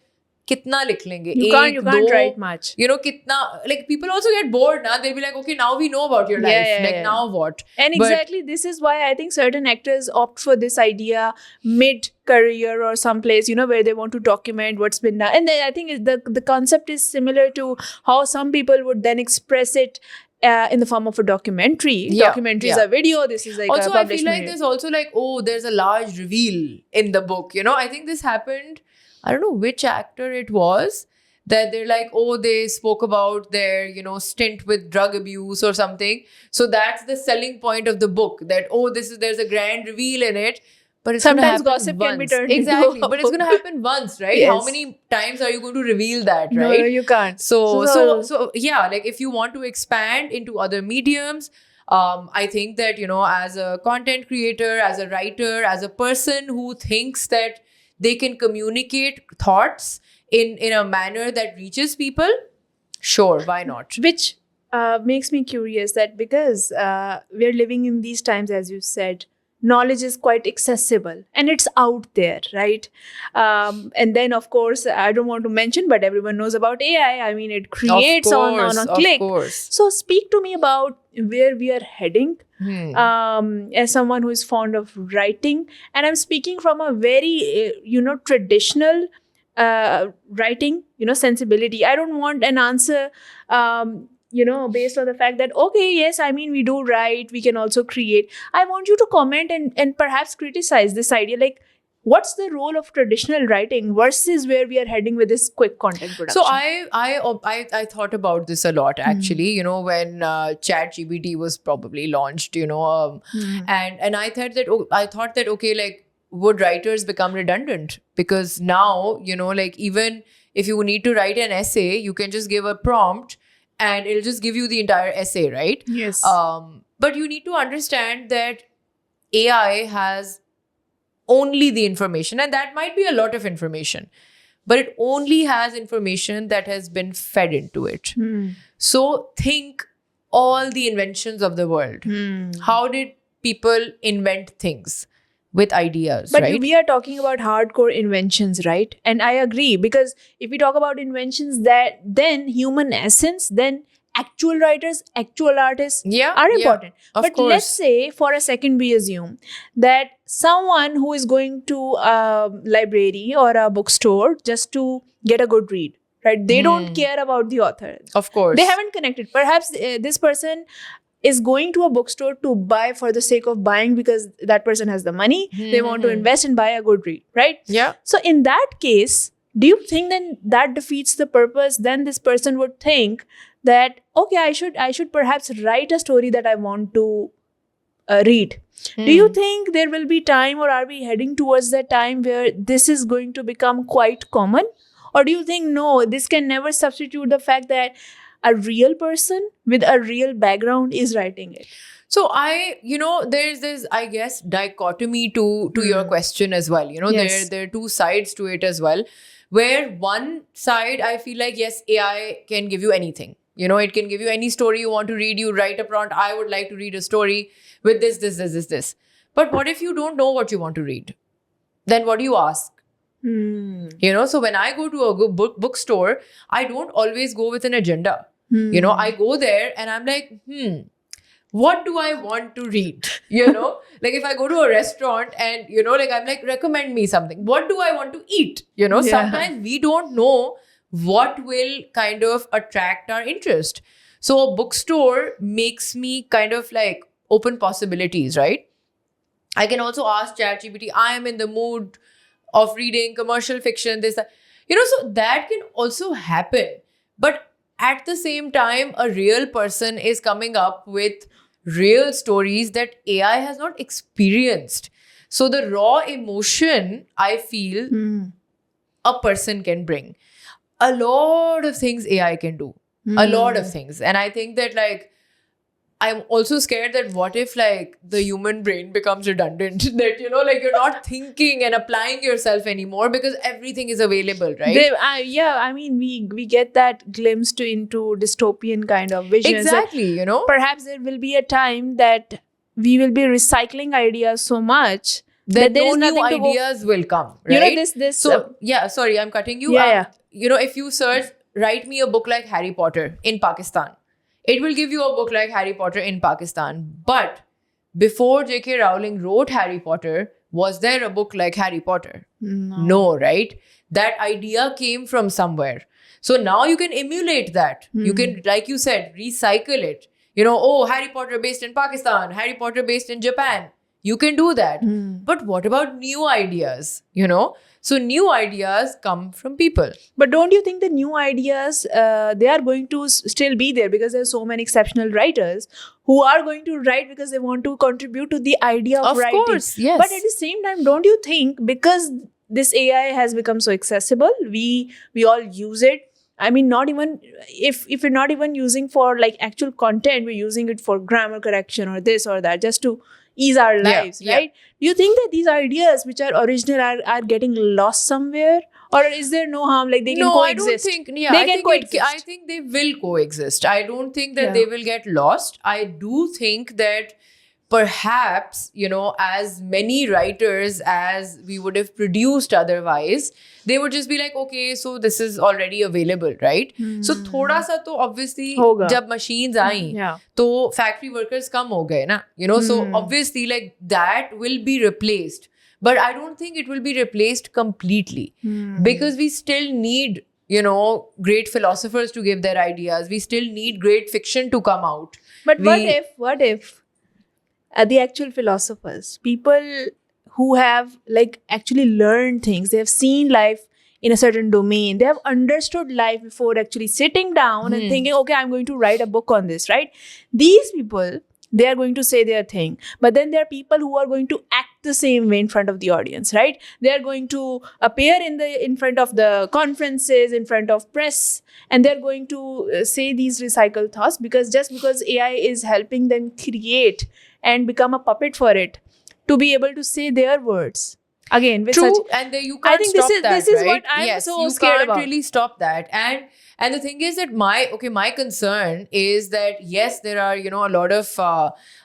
kitna likh lenge? You can't write much. You know, kitna, like people also get bored now. They'll be like, okay, now we know about your life. Yeah. Now what? And But- exactly this is why I think certain actors opt for this idea mid-career or someplace, you know, where they want to document what's been done. And then I think the concept is similar to how some people would then express it in the form of a documentary. Yeah, Documentary is yeah. a video. This is like Also, a I published feel like minute. there's also like, oh, there's a large reveal in the book. You know, I think this happened, I don't know which actor it was, that they're like, oh, they spoke about their, you know, stint with drug abuse or something. So that's the selling point of the book, that, oh, there's a grand reveal in it. But it's Sometimes gonna happen gossip can be once. turned into exactly, a but it's gonna book. happen once, right? Yes. How many times are you going to reveal that, No, right? you can't. So yeah, like if you want to expand into other mediums, I think that, you know, as a content creator, as a writer, as a person who thinks that they can communicate thoughts in a manner that reaches people, sure, why not? Which makes me curious that because we're living in these times, as you said, knowledge is quite accessible and it's out there, right? And then, of course, I don't want to mention, but everyone knows about AI. I mean, it creates on a click. Of course. So speak to me about where we are heading. As someone who is fond of writing, and I'm speaking from a very, traditional writing, sensibility. I don't want an answer, based on the fact that, okay, yes, I mean, we do write, we can also create. I want you to comment and perhaps criticize this idea. Like, what's the role of traditional writing versus where we are heading with this quick content production? So I thought about this a lot, actually, you know, when ChatGPT was probably launched, you know, and I thought that, okay, like, would writers become redundant? Because now, you know, like, even if you need to write an essay, you can just give a prompt and it'll just give you the entire essay, right? Yes. But you need to understand that AI has only the information, and that might be a lot of information, but it only has information that has been fed into it. So think all the inventions of the world. How did people invent things? With ideas, But right? we are talking about hardcore inventions, right? And I agree, because if we talk about inventions, that then human essence, then actual writers, actual artists Yeah, are yeah, important. of But course. let's say for a second we assume that someone who is going to a library or a bookstore just to get a good read, right? They don't care about the author. Of course. They haven't connected. Perhaps this person is going to a bookstore to buy for the sake of buying because that person has the money. They want to invest and buy a good read, right? Yeah. So in that case, do you think then that defeats the purpose? Then this person would think that, okay, I should perhaps write a story that I want to read. Do you think there will be time, or are we heading towards that time where this is going to become quite common? Or do you think, no, this can never substitute the fact that a real person with a real background is writing it? So there's this, I guess, dichotomy to your question as well. Yes. There are two sides to it as well, where one side, I feel like, yes, AI can give you anything. It can give you any story you want to read. You write a prompt, I would like to read a story with this. But what if you don't know what you want to read? Then what do you ask? So when I go to a bookstore, I don't always go with an agenda. I go there and I'm like, what do I want to read? Like if I go to a restaurant and, I'm like, recommend me something. What do I want to eat? Sometimes we don't know what will kind of attract our interest. So a bookstore makes me kind of like open possibilities, right? I can also ask ChatGPT, I am in the mood of reading commercial fiction, this, that. So that can also happen. But at the same time, a real person is coming up with real stories that AI has not experienced. So the raw emotion, I feel, a person can bring. A lot of things AI can do. A lot of things. And I think that, like, I'm also scared that what if, like, the human brain becomes redundant? That, like, you're not thinking and applying yourself anymore because everything is available, right? I mean, we get that glimpse into dystopian kind of visions. Exactly, Perhaps there will be a time that we will be recycling ideas so much that there is no nothing new to go. ideas will come, right? This. So, sorry, I'm cutting you. Yeah. If you search, write me a book like Harry Potter in Pakistan, it will give you a book like Harry Potter in Pakistan. But before J.K. Rowling wrote Harry Potter, was there a book like Harry Potter? No, right? That idea came from somewhere. So now you can emulate that. You can, like you said, recycle it. Harry Potter based in Pakistan, Harry Potter based in Japan. You can do that. But what about new ideas? So new ideas come from people. But don't you think the new ideas, they are going to still be there because there's so many exceptional writers who are going to write because they want to contribute to the idea of writing? Of course, yes. But at the same time, don't you think because this AI has become so accessible, we all use it? I mean, not even if we're not even using for like actual content, we're using it for grammar correction or this or that, just to ease our lives, right? Do you think that these ideas which are original are getting lost somewhere? Or is there no harm? Like they can coexist? I don't think, they can coexist. I think they will coexist. I don't think that they will get lost. I do think that perhaps, as many writers as we would have produced otherwise, they would just be like, okay, so this is already available, right? So thoda sa to obviously jab machines aayi, to factory workers kam ho gaye na, so obviously like that will be replaced. But I don't think it will be replaced completely because we still need, great philosophers to give their ideas. We still need great fiction to come out. But what if the actual philosophers, people who have like actually learned things, they have seen life in a certain domain, they have understood life before actually sitting down and thinking, okay, I'm going to write a book on this, right? These people, they are going to say their thing. But then there are people who are going to act the same way in front of the audience, right? They are going to appear in front of the conferences, in front of press, and they're going to say these recycled thoughts because AI is helping them create and become a puppet for it to be able to say their words. Again, with True, such, and you can't I think stop this is right? what I'm Yes, so you scared can't about. really stop that. And the thing is that my concern is that yes, there are a lot of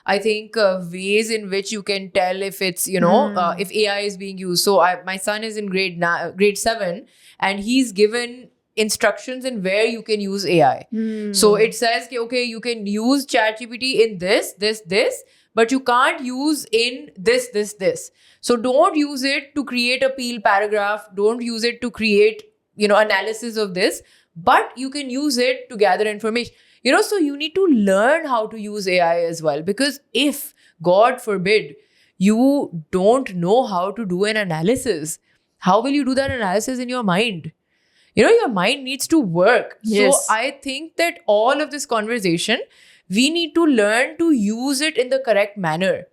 I think ways in which you can tell if it's if AI is being used. So my son is in grade 7, and he's given instructions in where you can use AI. So it says okay, you can use ChatGPT in this, but you can't use in this. So don't use it to create a peel paragraph. Don't use it to create, analysis of this, but you can use it to gather information. So you need to learn how to use AI as well, because if, God forbid, you don't know how to do an analysis, how will you do that analysis in your mind? Your mind needs to work. Yes. So I think that all of this conversation, we need to learn to use it in the correct manner.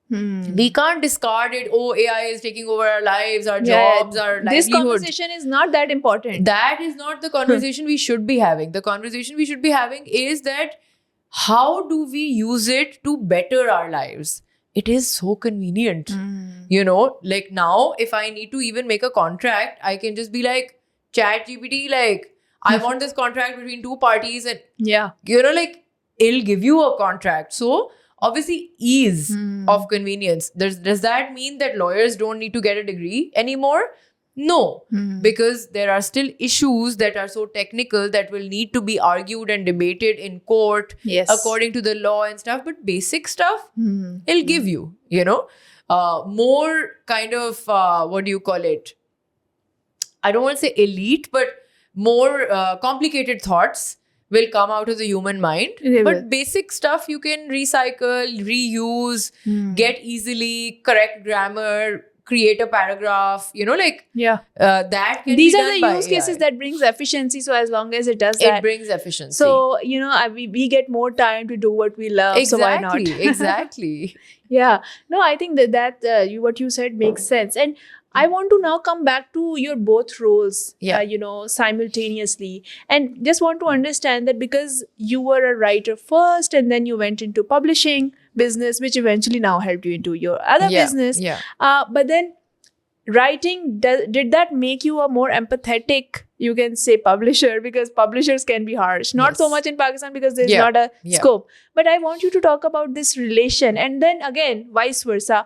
We can't discard it. Oh, AI is taking over our lives, our jobs, our livelihood. This conversation is not that important. That is not the conversation we should be having. The conversation we should be having is that how do we use it to better our lives? It is so convenient. Like now, if I need to even make a contract, I can just be like, ChatGPT, like, I want this contract between two parties, and it'll give you a contract. So obviously, ease of convenience. Does that mean that lawyers don't need to get a degree anymore? No, because there are still issues that are so technical that will need to be argued and debated in court according to the law and stuff. But basic stuff, it'll give you, more kind of, what do you call it? I don't want to say elite, but more complicated thoughts will come out of the human mind. But basic stuff you can recycle, reuse, get easily, correct grammar, create a paragraph, that can These be are done the by use cases AI. that brings efficiency. So as long as it does that, It brings efficiency. so we get more time to do what we love. So why not? Exactly. Yeah. No, I think that what you said makes sense. And I want to now come back to your both roles, simultaneously. And just want to understand that because you were a writer first and then you went into publishing business, which eventually now helped you into your other business. Yeah. But then writing, did that make you a more empathetic, you can say, publisher? Because publishers can be harsh. Not so much in Pakistan because there's not a scope. But I want you to talk about this relation. And then again, vice versa.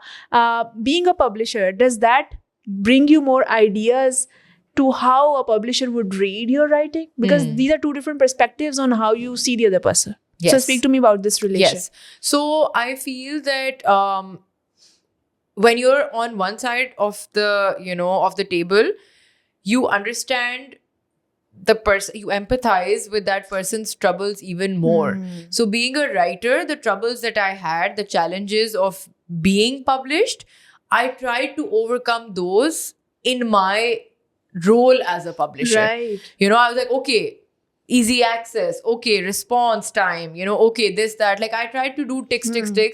Being a publisher, does that bring you more ideas to how a publisher would read your writing? Because these are two different perspectives on how you see the other person. Yes. So speak to me about this relation. Yes. So I feel that when you're on one side of the, of the table, you understand the person, you empathize with that person's troubles even more. So being a writer, the troubles that I had, the challenges of being published, I tried to overcome those in my role as a publisher. Right. I was like, okay, easy access, okay, response time, okay, this, that. Like I tried to do ticks.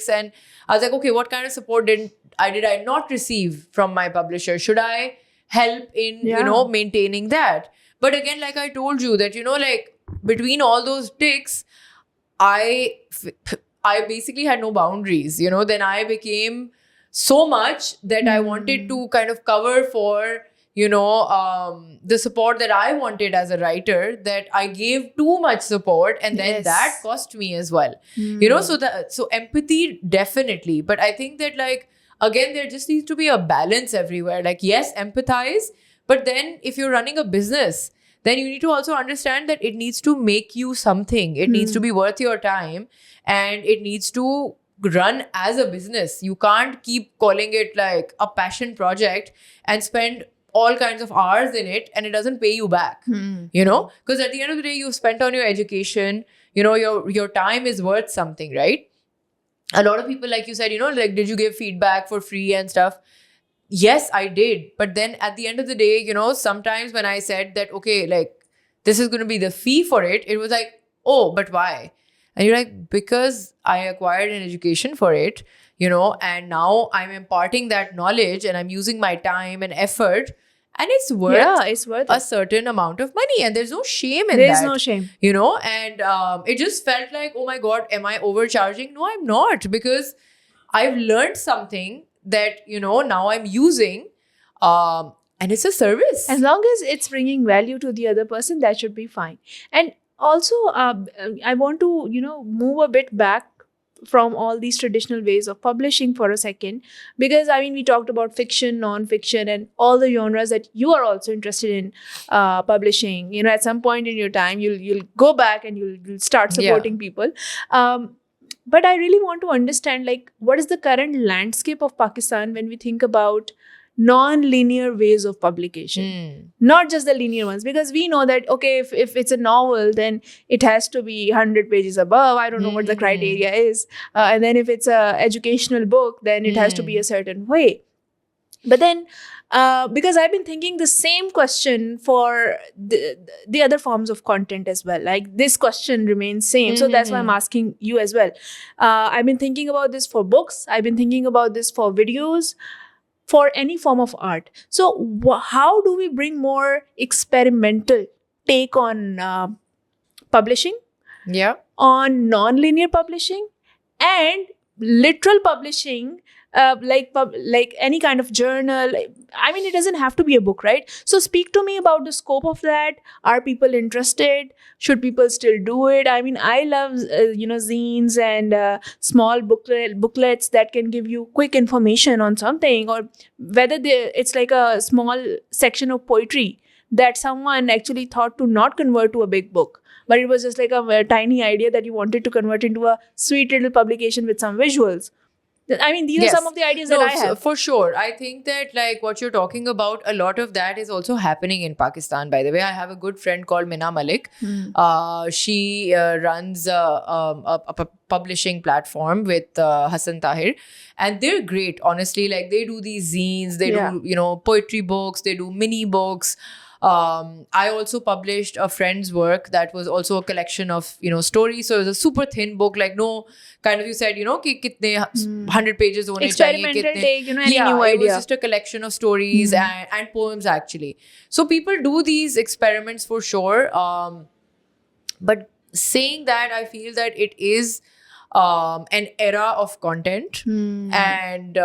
And I was like, okay, what kind of support did I not receive from my publisher? Should I help in, maintaining that? But again, like I told you that, like between all those ticks, I basically had no boundaries, then I became so much that I wanted to kind of cover for, the support that I wanted as a writer, that I gave too much support, and then that cost me as well. So empathy, definitely. But I think that, like, again, there just needs to be a balance everywhere. Like, yes, empathize, but then if you're running a business, then you need to also understand that it needs to make you something. It needs to be worth your time, and it needs to run as a business. You can't keep calling it like a passion project and spend all kinds of hours in it and it doesn't pay you back, because at the end of the day, you've spent on your education, your time is worth something, right? A lot of people, like you said, like, did you give feedback for free and stuff? Yes, I did. But then at the end of the day, sometimes when I said that, okay, like, this is going to be the fee for it, it was like, oh, but why? And you're like, because I acquired an education for it, you know, and now I'm imparting that knowledge and I'm using my time and effort, and it's worth it's worth a it. certain amount of money, and there's no shame in There's that. no shame. You know, and it just felt like, oh my God, am I overcharging? No, I'm not, because I've learned something that, you know, now I'm using, and it's a service. As long as it's bringing value to the other person, that should be fine. And also, I want to, move a bit back from all these traditional ways of publishing for a second, because I mean, we talked about fiction, non-fiction, and all the genres that you are also interested in publishing. You know, at some point in your time, you'll go back and you'll start supporting people. But I really want to understand, like, what is the current landscape of Pakistan when we think about non-linear ways of publication, not just the linear ones, because we know that, okay, if it's a novel, then it has to be 100 pages above. I don't know what the criteria is. And then if it's a educational book, then it has to be a certain way. But then, because I've been thinking the same question for the other forms of content as well. Like, this question remains same. So that's why I'm asking you as well. I've been thinking about this for books. I've been thinking about this for videos, for any form of art. So how do we bring more experimental take on publishing, on non-linear publishing, and literal publishing, like any kind of journal? I mean, it doesn't have to be a book, right? So speak to me about the scope of that. Are people interested? Should people still do it? I mean, I love zines and small booklets that can give you quick information on something, or whether it's like a small section of poetry that someone actually thought to not convert to a big book, but it was just like a tiny idea that you wanted to convert into a sweet little publication with some visuals. I mean, these are some of the ideas that I have. For sure. I think that, like, what you're talking about, a lot of that is also happening in Pakistan, by the way. I have a good friend called Mina Malik. She runs a publishing platform with Hassan Tahir. And they're great, honestly. Like, they do these zines, they do, poetry books, they do mini books. I also published a friend's work that was also a collection of, stories. So it was a super thin book, like, no, kind of, you said, ki kitne 100 pages hone experimental chahiye, take, any new it idea. was just a collection of stories and poems, actually. So people do these experiments for sure. But saying that, I feel that it is an era of content, and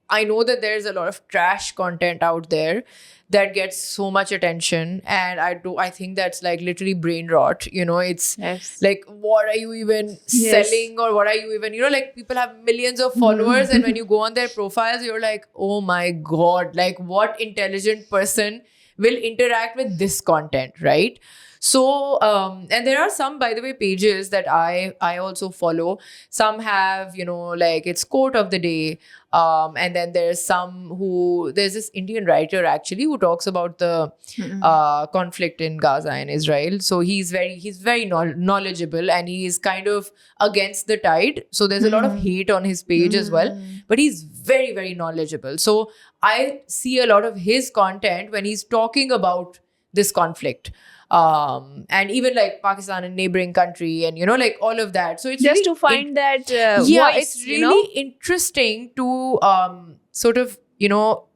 I know that there's a lot of trash content out there that gets so much attention, and I think that's like literally brain rot. It's like, what are you even selling, or what are you even, like, people have millions of followers, and when you go on their profiles, you're like, oh my God, like, what intelligent person will interact with this content, right? So, and there are some, by the way, pages that I also follow. Some have, like, it's quote of the day. And then there's this Indian writer, actually, who talks about the conflict in Gaza and Israel. So he's very knowledgeable, and he's kind of against the tide. So there's a lot of hate on his page as well, but he's very, very knowledgeable. So I see a lot of his content when he's talking about this conflict. And even like Pakistan and neighboring country, and like all of that. So it's just really to find that voice, it's really interesting to sort of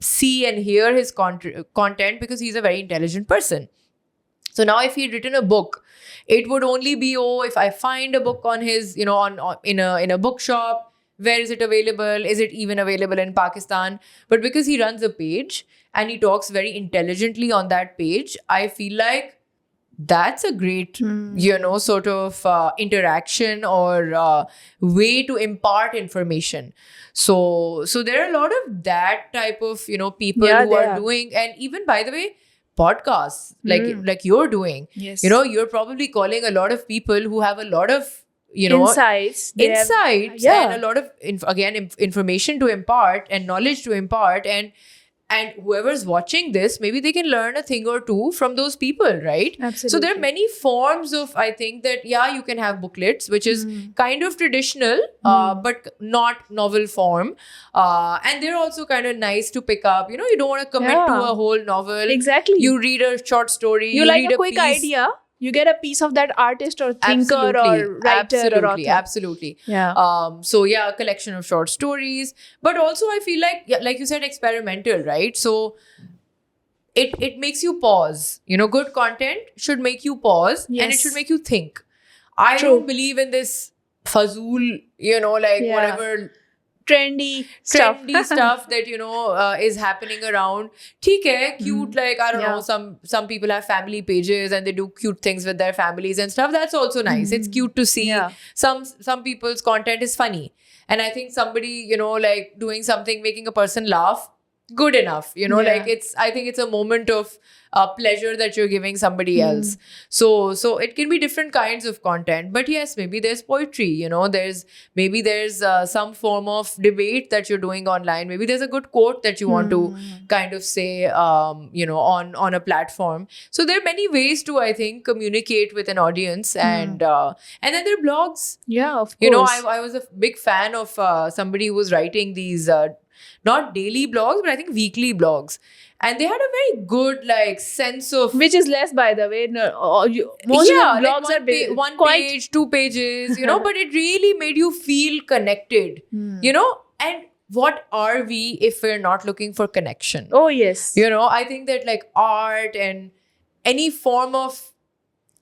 see and hear his content, because he's a very intelligent person. So now if he'd written a book, it would only be, if I find a book on his in a bookshop, where is it available? Is it even available in Pakistan? But because he runs a page and he talks very intelligently on that page, I feel like that's a great, sort of interaction or way to impart information. So there are a lot of that type of, people who are doing, and even, by the way, podcasts like you're doing. Yes. You're probably calling a lot of people who have a lot of, insights and a lot of, information to impart and knowledge to impart, and whoever's watching this, maybe they can learn a thing or two from those people, right? Absolutely. So there are many forms of, I think that, you can have booklets, which is kind of traditional, but not novel form. And they're also kind of nice to pick up. You don't want to commit to a whole novel. Exactly. You read a short story. You like read a quick piece. idea. you get a piece of that artist or thinker Absolutely. or writer Absolutely. or author. Absolutely. Yeah. So yeah, a collection of short stories, but also I feel like, yeah, like you said, experimental, right? So it makes you pause. You know, good content should make you pause, and it Yes. should make you think. I True. don't believe in this fazool, you know, like Yeah. whatever Trendy stuff. trendy stuff that, you know, is happening around. ठीक है, cute, like I don't Yeah. know, some people have family pages and they do cute things with their families and stuff. That's also nice. It's cute to see. Yeah. Some people's content is funny, and I think somebody, you know, like doing something making a person laugh, good enough, you know. Yeah. Like I think it's a moment of pleasure that you're giving somebody else. So it can be different kinds of content, but yes, maybe there's poetry, you know, there's some form of debate that you're doing online. Maybe there's a good quote that you want to kind of say, you know, on a platform. So there are many ways to, I think, communicate with an audience. And then there are blogs. Yeah, of course. You know, I was a big fan of somebody who was writing these not daily blogs, but I think weekly blogs. And they had a very good, like, sense of... Which is less, by the way. No, most of the blogs like are one quite... page, 2 pages, you know, but it really made you feel connected, you know? And what are we if we're not looking for connection? Oh, yes. You know, I think that, like, art and any form of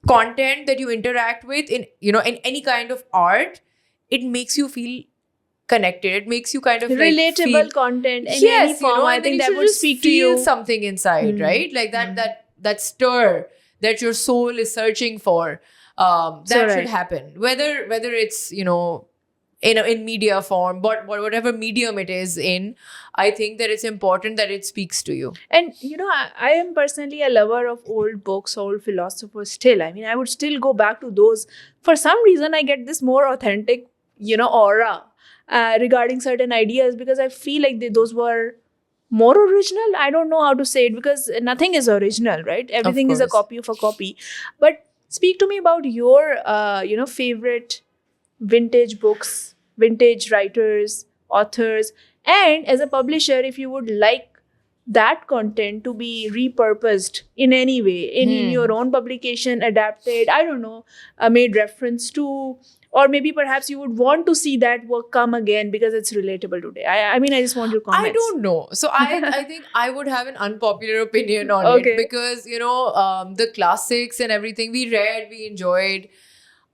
content that you interact with in, you know, in any kind of art, it makes you feel connected. It makes you kind of like relatable feel, content in yes, any form. you know, I and then think you that should would just speak to feel you. something inside, right? Like that stir that your soul is searching for. That right. should happen. Whether it's, you know, in media form, but whatever medium it is in, I think that it's important that it speaks to you. And, you know, I am personally a lover of old books, old philosophers still. I mean, I would still go back to those. For some reason, I get this more authentic, you know, aura regarding certain ideas, because I feel like those were more original. I don't know how to say it, because nothing is original, right? Everything is a course. copy of a copy. But speak to me about your, you know, favorite vintage books, vintage writers, authors, and as a publisher, if you would like that content to be repurposed in any way, in your own publication, adapted, I don't know, made reference to, or maybe perhaps you would want to see that work come again because it's relatable today. I mean, I just want your comments. I don't know. So I think I would have an unpopular opinion on Okay. it, because, you know, the classics and everything we read, we enjoyed.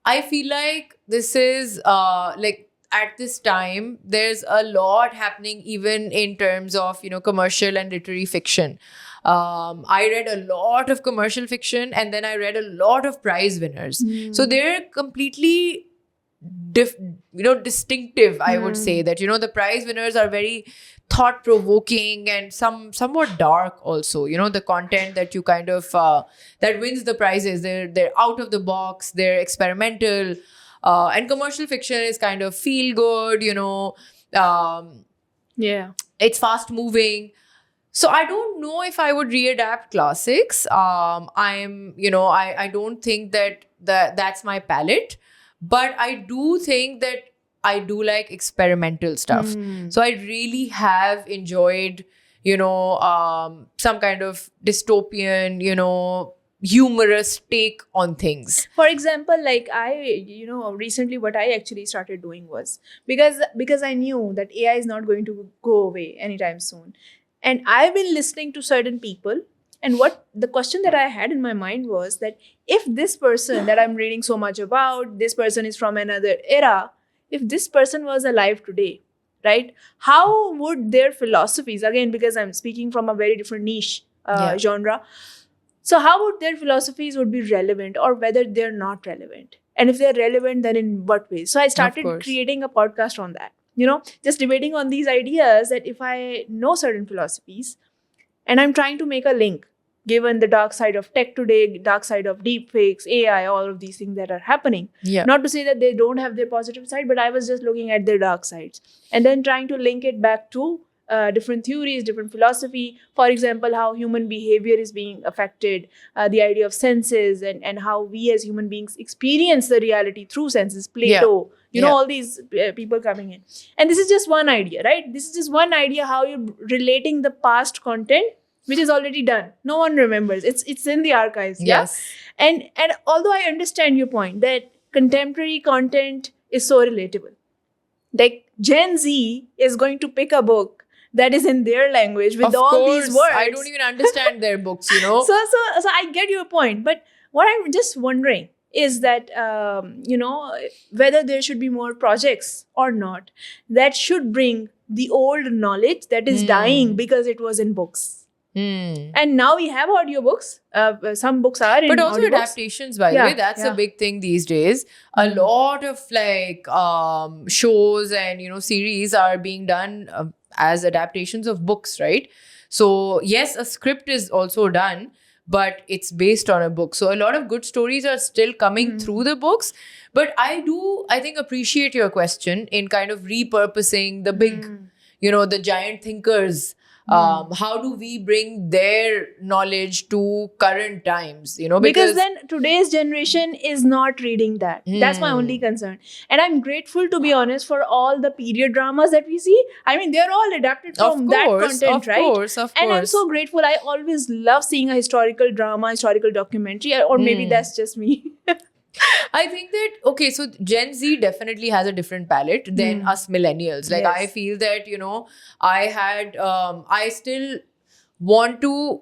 I feel like this is like at this time, there's a lot happening even in terms of, you know, commercial and literary fiction. I read a lot of commercial fiction, and then I read a lot of prize winners. So they're completely distinctive. I would say that, you know, the prize winners are very thought-provoking and somewhat dark also. You know, the content that you kind of that wins the prizes, they're out of the box, they're experimental, and commercial fiction is kind of feel good, you know. Yeah. It's fast moving. So I don't know if I would readapt classics. I don't think that's my palette. But I do think that I do like experimental stuff. So I really have enjoyed, you know, some kind of dystopian, you know, humorous take on things. For example, like recently what I actually started doing was, because I knew that AI is not going to go away anytime soon. And I've been listening to certain people. And what the question that I had in my mind was that if this person that I'm reading so much about, this person is from another era, if this person was alive today, right, how would their philosophies, again, because I'm speaking from a very different niche genre, so how would their philosophies would be relevant, or whether they're not relevant? And if they're relevant, then in what ways? So I started creating a podcast on that, you know, just debating on these ideas that if I know certain philosophies and I'm trying to make a link, given the dark side of tech today, dark side of deepfakes, AI, all of these things that are happening. Yeah. Not to say that they don't have their positive side, but I was just looking at their dark sides and then trying to link it back to different theories, different philosophy. For example, how human behavior is being affected, the idea of senses, and how we as human beings experience the reality through senses. Plato, you know, all these people coming in. And this is just one idea, right? This is just one idea how you're relating the past content which is already done. No one remembers. It's in the archives. Yeah? Yes. And although I understand your point that contemporary content is so relatable, like Gen Z is going to pick a book that is in their language with Of all course, these words. I don't even understand their books, you know. So I get your point, but what I'm just wondering is that whether there should be more projects or not that should bring the old knowledge that is dying because it was in books. And now we have audiobooks. Some books are in but also audiobooks. adaptations, by the way, that's a big thing these days. A lot of like shows and series are being done as adaptations of books, right? So yes, a script is also done, but it's based on a book. So a lot of good stories are still coming through the books. But I think appreciate your question in kind of repurposing the big, the giant thinkers. How do we bring their knowledge to current times? Because then today's generation is not reading that. That's my only concern. And I'm grateful, to be honest, for all the period dramas that we see. I mean, they're all adapted from that content, right? Of course. And I'm so grateful. I always love seeing a historical drama, historical documentary, or maybe that's just me. I think that, okay, so Gen Z definitely has a different palette than us millennials. Like, Yes. I feel that, I still want to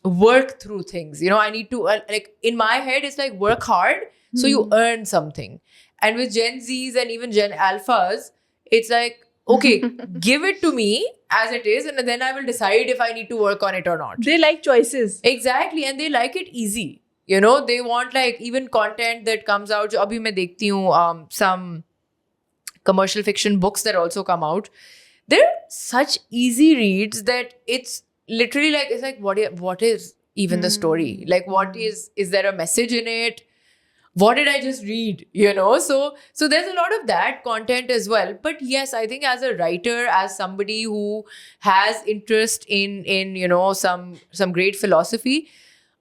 work through things. I need to, like, in my head, it's like work hard, so you earn something. And with Gen Zs and even Gen Alphas, it's like, okay, give it to me as it is, and then I will decide if I need to work on it or not. They like choices. Exactly, and they like it easy. They want like even content that comes out. जो अभी मैं देखती हूँ some commercial fiction books that also come out. They're such easy reads that it's literally like, it's like, what is even the story? Like, what is there a message in it? What did I just read? So there's a lot of that content as well. But yes, I think as a writer, as somebody who has interest in some great philosophy,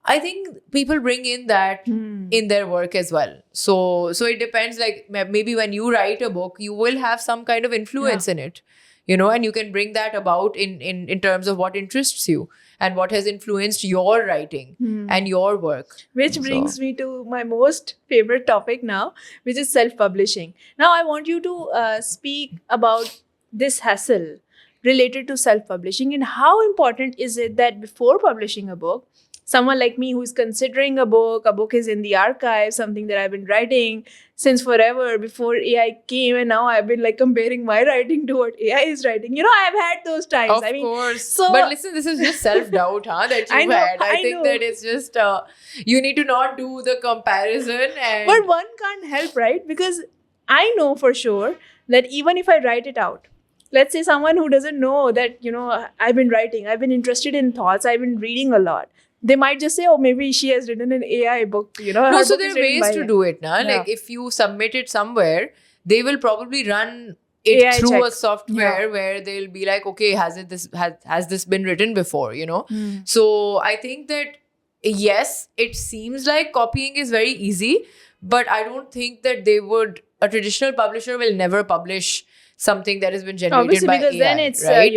I think people bring in that in their work as well. So it depends. Like, maybe when you write a book, you will have some kind of influence in it, and you can bring that about in terms of what interests you and what has influenced your writing and your work. Which brings me to my most favorite topic now, which is self-publishing. Now, I want you to speak about this hassle related to self-publishing and how important is it that before publishing a book, someone like me who's considering a book is in the archive, something that I've been writing since forever before AI came, and now I've been like comparing my writing to what AI is writing. I've had those times. Of course. But listen, this is just self-doubt, that you've had. I think that it's just, you need to not do the comparison. But one can't help, right? Because I know for sure that even if I write it out, let's say someone who doesn't know that, I've been writing, I've been interested in thoughts, I've been reading a lot. They might just say, oh, maybe she has written an AI book, No, so there are ways to do it, na? Yeah. Like, if you submit it somewhere, they will probably run it AI through check. a software where they'll be like, okay, has this been written before, So I think that, yes, it seems like copying is very easy, but I don't think that a traditional publisher will never publish something that has been generated obviously, by because AI, then it's, right?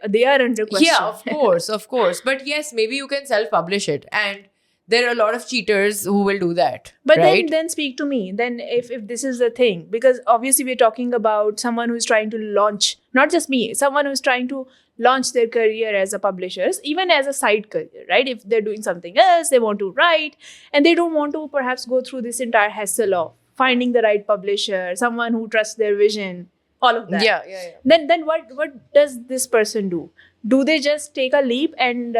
they are under question. Yeah, of course. But yes, maybe you can self-publish it. And there are a lot of cheaters who will do that. But right? then speak to me. Then if this is the thing, because obviously we're talking about someone who's trying to launch, not just me, someone who's trying to launch their career as a publisher, even as a side career, right? If they're doing something else, they want to write, and they don't want to perhaps go through this entire hassle of finding the right publisher, someone who trusts their vision, all of that. Yeah. Then what does this person do? Do they just take a leap and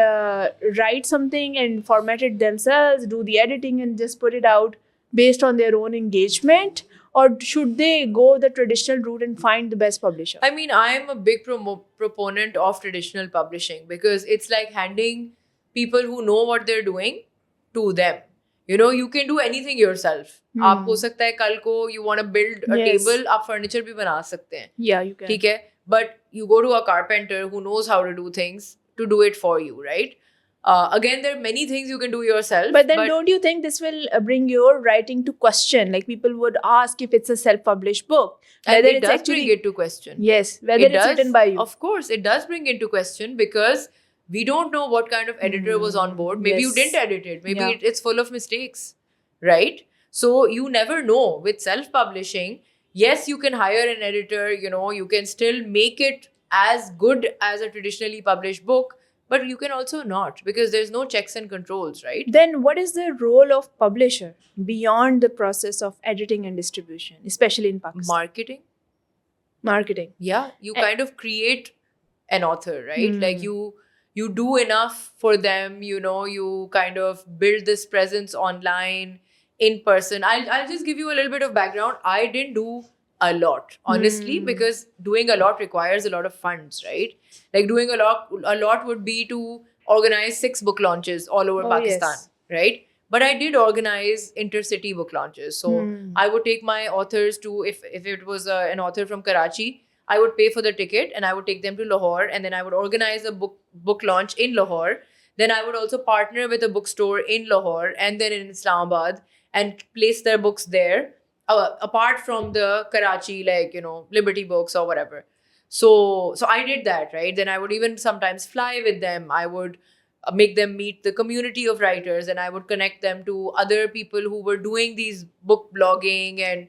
write something and format it themselves, do the editing and just put it out based on their own engagement? Or should they go the traditional route and find the best publisher? I mean, I am a big proponent of traditional publishing because it's like handing people who know what they're doing to them. You can do anything yourself. आप हो सकता है कल को you want to build a table, आप furniture भी बना सकते हैं. Yeah, you can. ठीक है? But you go to a carpenter who knows how to do things to do it for you, right? Again, there are many things you can do yourself. But then don't you think this will bring your writing to question? Like, people would ask if it's a self-published book. And it does bring it to question. Yes, whether it's written by you. Of course, it does bring into question because We don't know what kind of editor was on board. Maybe you Yes. didn't edit it. Maybe Yeah. it's full of mistakes, right? So you never know. With self-publishing, yes, you can hire an editor, you can still make it as good as a traditionally published book, but you can also not, because there's no checks and controls, right? Then what is the role of publisher beyond the process of editing and distribution, especially in Pakistan? Marketing. Marketing. Yeah, you And- kind of create an author, right? Hmm. Like you do enough for them, you kind of build this presence online, in person. I'll just give you a little bit of background. I didn't do a lot, honestly, Hmm. because doing a lot requires a lot of funds, right? Like doing a lot would be to organize 6 book launches all over Oh, Pakistan, yes. right? But I did organize intercity book launches. So Hmm. I would take my authors to, if it was an author from Karachi, I would pay for the ticket and I would take them to Lahore, and then I would organize a book launch in Lahore. Then I would also partner with a bookstore in Lahore and then in Islamabad and place their books there, apart from the Karachi, like, Liberty Books or whatever. So I did that, right? Then I would even sometimes fly with them. I would make them meet the community of writers, and I would connect them to other people who were doing these book blogging and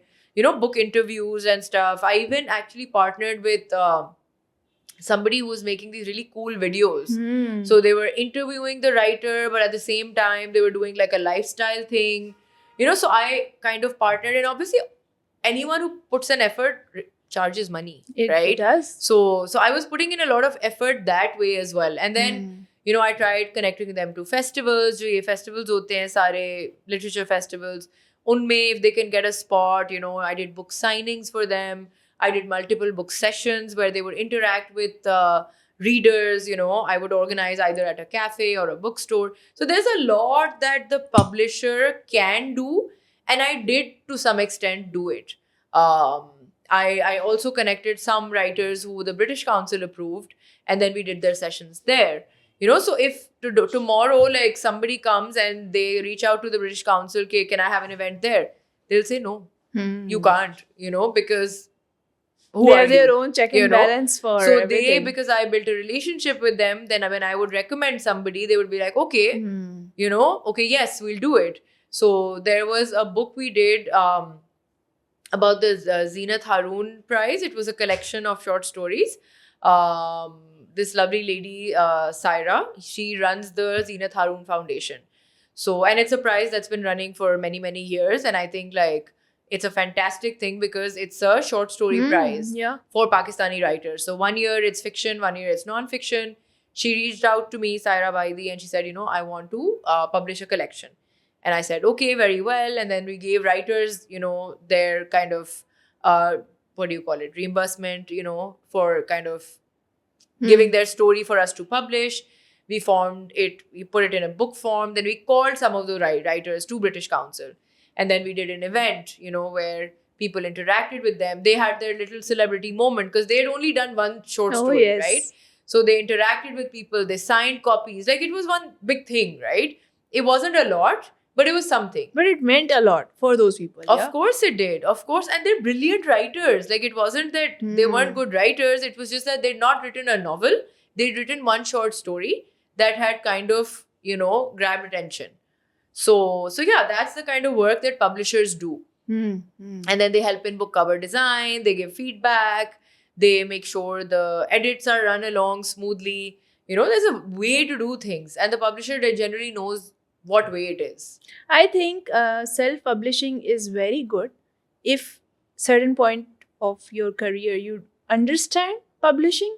book interviews and stuff. I even actually partnered with somebody who was making these really cool videos. Hmm. So they were interviewing the writer, but at the same time they were doing like a lifestyle thing. So I kind of partnered, and obviously anyone who puts an effort charges money, It right? does. So I was putting in a lot of effort that way as well. And then Hmm. I tried connecting them to festivals. जो ये festivals होते हैं सारे literature festivals, उनमें if they can get a spot, I did book signings for them. I did multiple book sessions where they would interact with readers. I would organize either at a cafe or a bookstore. So there's a lot that the publisher can do, and I did to some extent do it. I also connected some writers who the British Council approved, and then we did their sessions there. So if tomorrow, like, somebody comes and they reach out to the British Council, okay, can I have an event there? They'll say no, Hmm. you can't, because who They are have their you? own check You and know? balance for So everything. because I built a relationship with them, then when I would recommend somebody, they would be like, okay, Hmm. okay, yes, we'll do it. So there was a book we did about the Zeenat Haroon Prize. It was a collection of short stories. This lovely lady, Saira, she runs the Zeenat Haroon Foundation. So, and it's a prize that's been running for many, many years. And I think, like, it's a fantastic thing because it's a short story prize Yeah. for Pakistani writers. So 1 year it's fiction, 1 year it's non-fiction. She reached out to me, Saira Vaidi, and she said, I want to publish a collection. And I said, okay, very well. And then we gave writers, their kind of, what do you call it, reimbursement, for kind of giving their story for us to publish. We formed it, we put it in a book form. Then we called some of the writers to British Council. And then we did an event, where people interacted with them. They had their little celebrity moment because they had only done one short Oh, story, yes. right? So they interacted with people, they signed copies. Like, it was one big thing, right? It wasn't a lot, but it was something. But it meant a lot for those people. Of yeah? course it did. Of course. And they're brilliant writers. Like, it wasn't that they weren't good writers. It was just that they'd not written a novel. They'd written one short story that had kind of, grabbed attention. So yeah, that's the kind of work that publishers do. Hmm. And then they help in book cover design. They give feedback. They make sure the edits are run along smoothly. There's a way to do things. And the publisher generally knows what way it is. I think self-publishing is very good if certain point of your career you understand publishing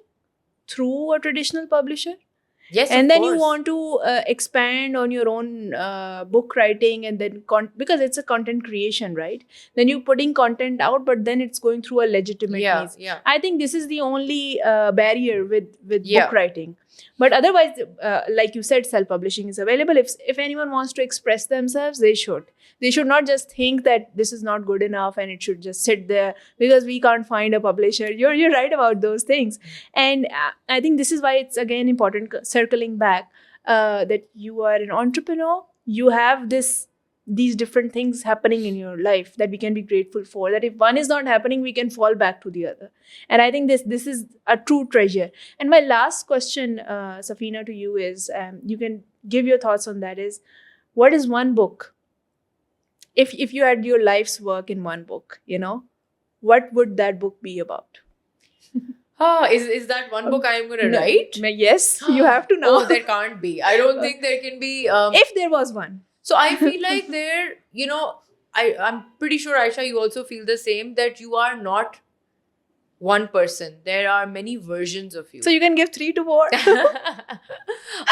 through a traditional publisher. Yes, And of then course. you want to expand on your own book writing, and then because it's a content creation, right? Then you're putting content out, but then it's going through a legitimate means. Yeah. I think this is the only barrier with Yeah. book writing. But otherwise, like you said, self-publishing is available. If anyone wants to express themselves, they should. They should not just think that this is not good enough and it should just sit there because we can't find a publisher. You're right about those things. And I think this is why it's again important, circling back, that you are an entrepreneur. You have this these different things happening in your life that we can be grateful for, that if one is not happening, we can fall back to the other. And I think this is a true treasure. And my last question, Safina, to you is, you can give your thoughts on that, is what is one book, if you had your life's work in one book, what would that book be about? Is that one book I am going to write? Yes, you have to know. Oh, there can't be. I don't think there can be. If there was one. So I feel like I'm pretty sure, Aisha, you also feel the same, that you are not one person. There are many versions of you. So you can give 3 to 4.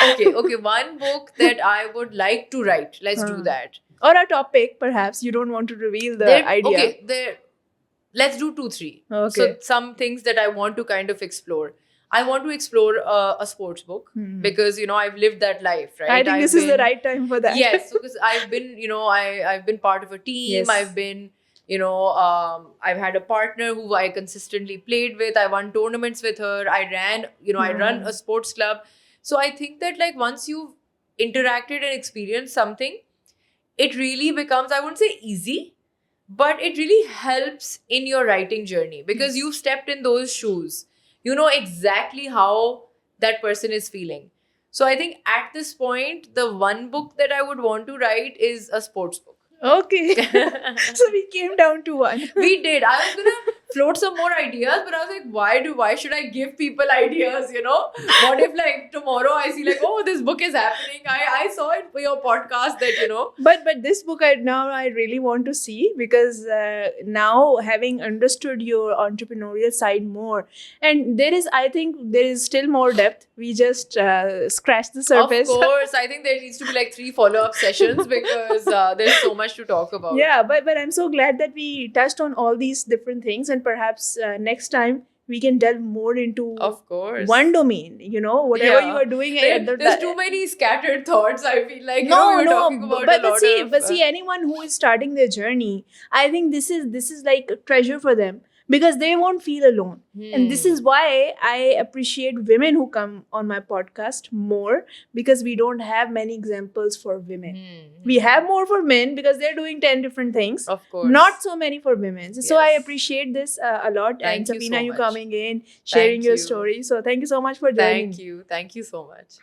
Okay. One book that I would like to write. Let's do that. Or a topic, perhaps. You don't want to reveal the idea. Okay, let's do 2, 3. Okay. So some things that I want to kind of explore. I want to explore a sports book because, I've lived that life, right? I think this is the right time for that. Yes, because I've been, I've been part of a team. Yes. I've been, I've had a partner who I consistently played with. I won tournaments with her. I ran, I run a sports club. So I think that like once you've interacted and experienced something, it really becomes, I wouldn't say easy, but it really helps in your writing journey because you've stepped in those shoes. You know exactly how that person is feeling. So I think at this point, the one book that I would want to write is a sports book. Okay. So we came down to one. We did. I was gonna float some more ideas, but I was like, why should I give people ideas, What if like tomorrow I see like, oh, this book is happening. I saw it for your podcast that, But this book I really want to see because now having understood your entrepreneurial side more, and I think there is still more depth. We just scratched the surface. Of course. I think there needs to be like 3 follow-up sessions because there's so much to talk about. Yeah, but I'm so glad that we touched on all these different things, and perhaps next time we can delve more into of course one domain, whatever you are doing. There's too many scattered thoughts. I feel like but see, anyone who is starting their journey, I think this is like a treasure for them because they won't feel alone. And this is why I appreciate women who come on my podcast more, because we don't have many examples for women. We have more for men because they're doing 10 different things. Of course. Not so many for women. So I appreciate this a lot. Thank and Safina, you so you much. coming in, sharing your story. So thank you so much for joining. Thank you so much.